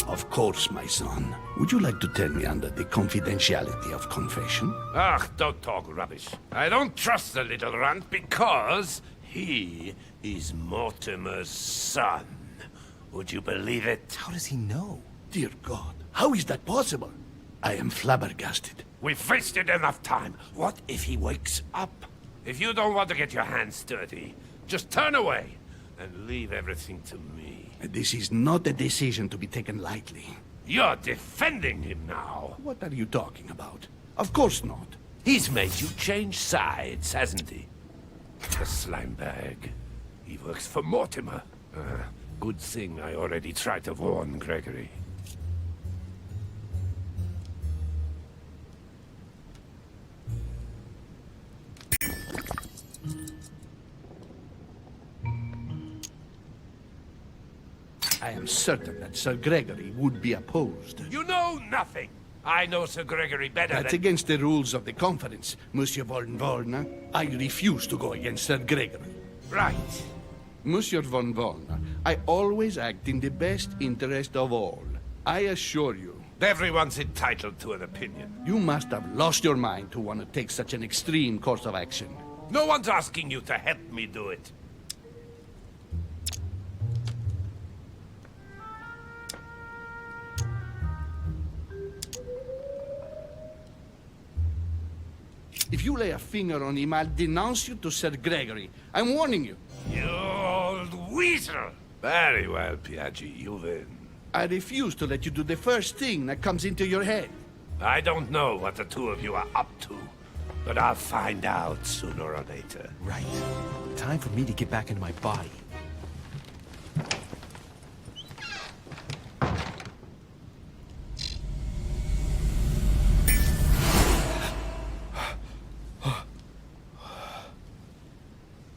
Of course, my son. Would you like to tell me under the confidentiality of confession? Ah, don't talk rubbish. I don't trust the little runt because he is Mortimer's son. Would you believe it? How does he know? Dear God, how is that possible? I am flabbergasted. We've wasted enough time. What if he wakes up? If you don't want to get your hands dirty, just turn away and leave everything to me. This is not a decision to be taken lightly. You're defending him now. What are you talking about? Of course not. He's made you change sides, hasn't he? The slime bag. He works for Mortimer. Good thing I already tried to warn Gregory. I am certain that Sir Gregory would be opposed. You know nothing! I know Sir Gregory better That's than... against the rules of the conference, Monsieur von Wollner. I refuse to go against Sir Gregory. Right. Monsieur von Wollner, I always act in the best interest of all. I assure you. Everyone's entitled to an opinion. You must have lost your mind to want to take such an extreme course of action. No one's asking you to help me do it. If you lay a finger on him, I'll denounce you to Sir Gregory. I'm warning you. You old weasel! Very well, Piaggi, you win. I refuse to let you do the first thing that comes into your head. I don't know what the two of you are up to, but I'll find out sooner or later. Right. Time for me to get back into my body.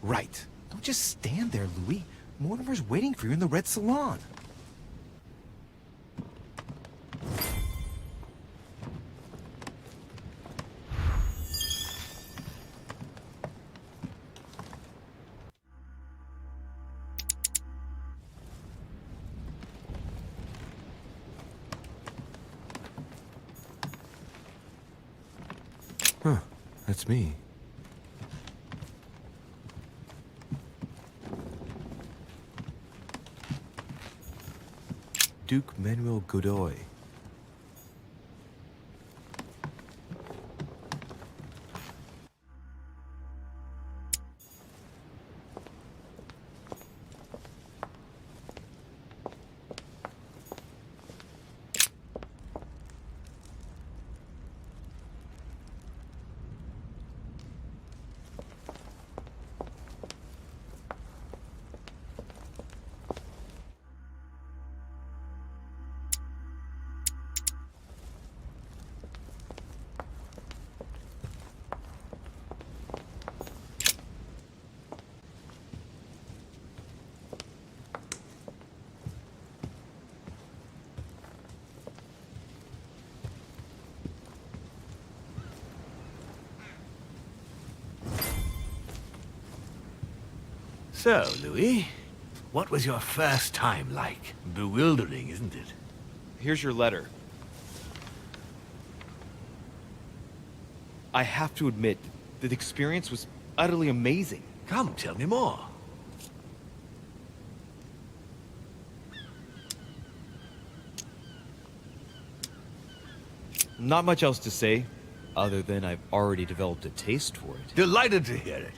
Right. Don't just stand there, Louis. Mortimer's waiting for you in the red salon. Huh. That's me. Duke Manuel Godoy. So, Louis, what was your first time like? Bewildering, isn't it? Here's your letter. I have to admit, the experience was utterly amazing. Come, tell me more. Not much else to say, other than I've already developed a taste for it. Delighted to hear it.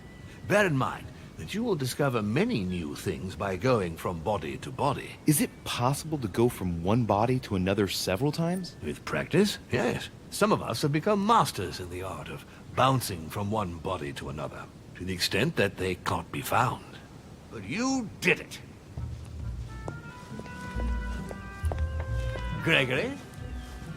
Bear in mind that you will discover many new things by going from body to body. Is it possible to go from one body to another several times? With practice, yes. Some of us have become masters in the art of bouncing from one body to another, to the extent that they can't be found. But you did it. Gregory,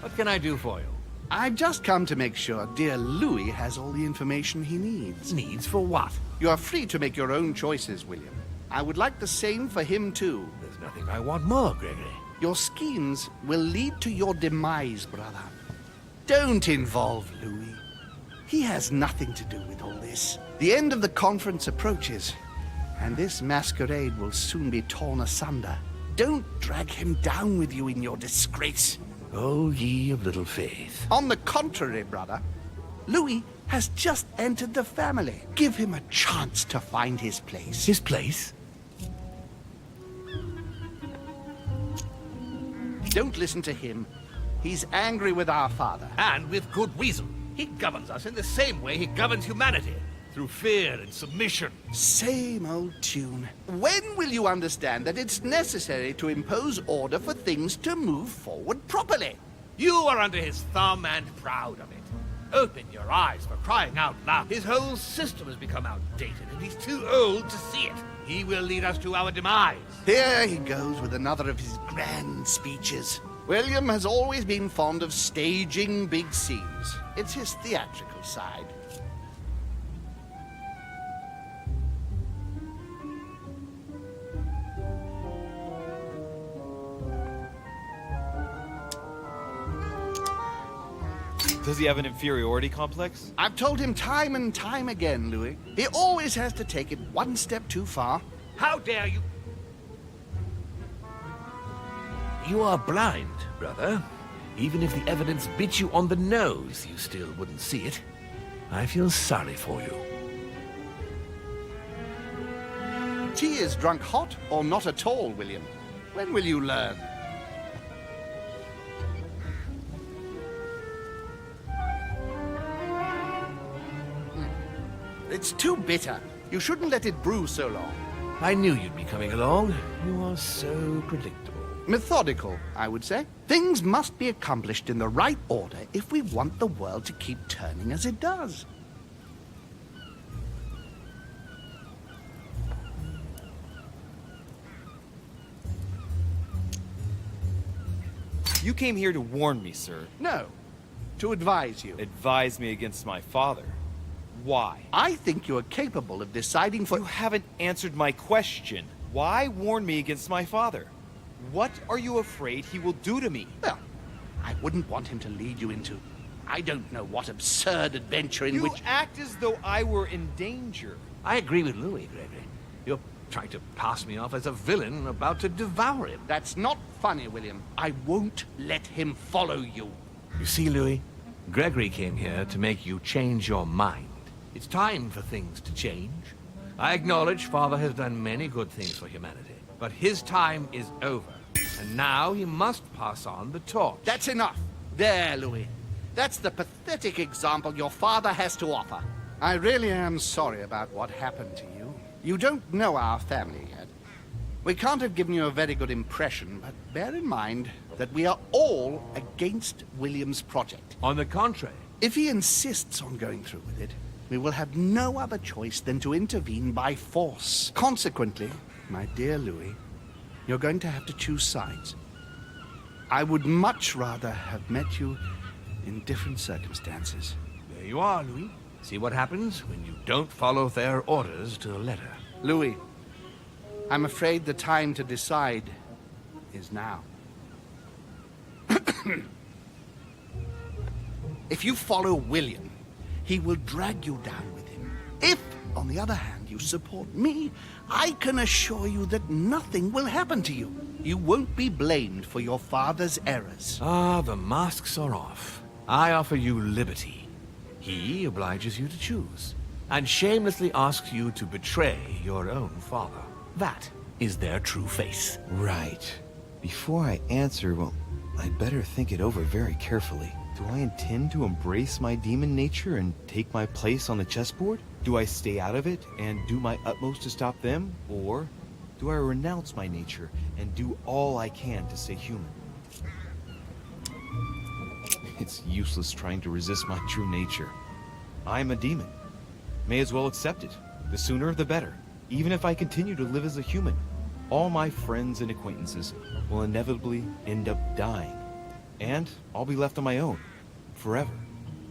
what can I do for you? I've just come to make sure dear Louis has all the information he needs. Needs for what? You are free to make your own choices, William. I would like the same for him, too. There's nothing I want more, Gregory. Your schemes will lead to your demise, brother. Don't involve Louis. He has nothing to do with all this. The end of the conference approaches, and this masquerade will soon be torn asunder. Don't drag him down with you in your disgrace. Oh, ye of little faith. On the contrary, brother, Louis has just entered the family. Give him a chance to find his place. His place? Don't listen to him. He's angry with our father. And with good reason. He governs us in the same way he governs humanity, through through fear and submission. Same old tune. When will you understand that it's necessary to impose order for things to move forward properly? You are under his thumb and proud of it. Open your eyes, for crying out loud. His whole system has become outdated, and he's too old to see it. He will lead us to our demise. Here he goes with another of his grand speeches. William has always been fond of staging big scenes. It's his theatrical side. Does he have an inferiority complex? I've told him time and time again, Louis. He always has to take it one step too far. How dare you? You are blind, brother. Even if the evidence bit you on the nose, you still wouldn't see it. I feel sorry for you. Tea is drunk hot or not at all, William. When will you learn? It's too bitter. You shouldn't let it brew so long. I knew you'd be coming along. You are so predictable. Methodical, I would say. Things must be accomplished in the right order if we want the world to keep turning as it does. You came here to warn me, sir. No, to advise you. Advise me against my father. Why? I think you are capable of deciding for... You haven't answered my question. Why warn me against my father? What are you afraid he will do to me? Well, I wouldn't want him to lead you into... I don't know what absurd adventure in which... You act as though I were in danger. I agree with Louis, Gregory. You're trying to pass me off as a villain about to devour him. That's not funny, William. I won't let him follow you. You see, Louis, Gregory came here to make you change your mind. It's time for things to change. I acknowledge Father has done many good things for humanity, but his time is over, and now he must pass on the torch. That's enough. There, Louis. That's the pathetic example your father has to offer. I really am sorry about what happened to you. You don't know our family yet. We can't have given you a very good impression, but bear in mind that we are all against William's project. On the contrary. If he insists on going through with it, we will have no other choice than to intervene by force. Consequently, my dear Louis, you're going to have to choose sides. I would much rather have met you in different circumstances. There you are, Louis. See what happens when you don't follow their orders to the letter. Louis, I'm afraid the time to decide is now. If you follow William, he will drag you down with him. If, on the other hand, you support me, I can assure you that nothing will happen to you. You won't be blamed for your father's errors. Ah, the masks are off. I offer you liberty. He obliges you to choose, and shamelessly asks you to betray your own father. That is their true face. Right. Before I answer, well, I'd better think it over very carefully. Do I intend to embrace my demon nature and take my place on the chessboard? Do I stay out of it and do my utmost to stop them? Or do I renounce my nature and do all I can to stay human? It's useless trying to resist my true nature. I'm a demon. May as well accept it. The sooner the better. Even if I continue to live as a human, all my friends and acquaintances will inevitably end up dying. And I'll be left on my own. Forever.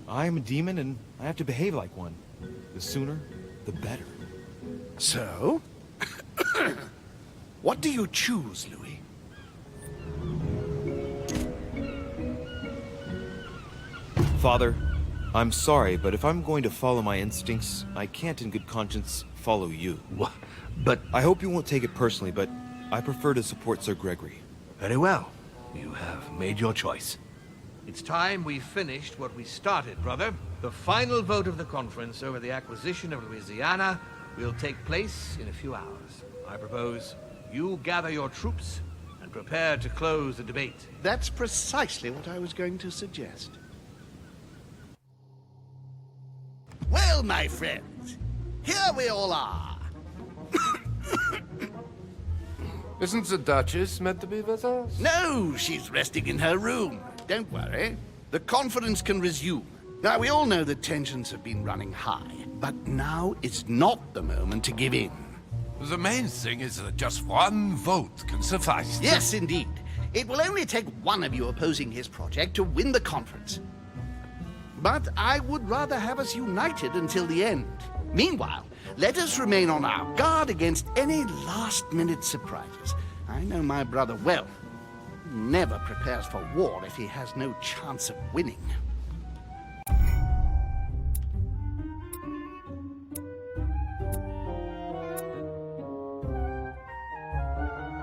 I am a demon and I have to behave like one. The sooner, the better. So? What do you choose, Louis? Father, I'm sorry, but if I'm going to follow my instincts, I can't in good conscience follow you. But I hope you won't take it personally, but I prefer to support Sir Gregory. very well. You have made your choice. It's time we finished what we started, brother. The final vote of the conference over the acquisition of Louisiana will take place in a few hours. I propose you gather your troops and prepare to close the debate. That's precisely what I was going to suggest. Well, my friends, here we all are. Isn't the Duchess meant to be with us? No, she's resting in her room. Don't worry. The conference can resume. Now, we all know that tensions have been running high, but now is not the moment to give in. The main thing is that just one vote can suffice. Yes, indeed. It will only take one of you opposing his project to win the conference. But I would rather have us united until the end. Meanwhile, let us remain on our guard against any last-minute surprises. I know my brother well. He never prepares for war if he has no chance of winning.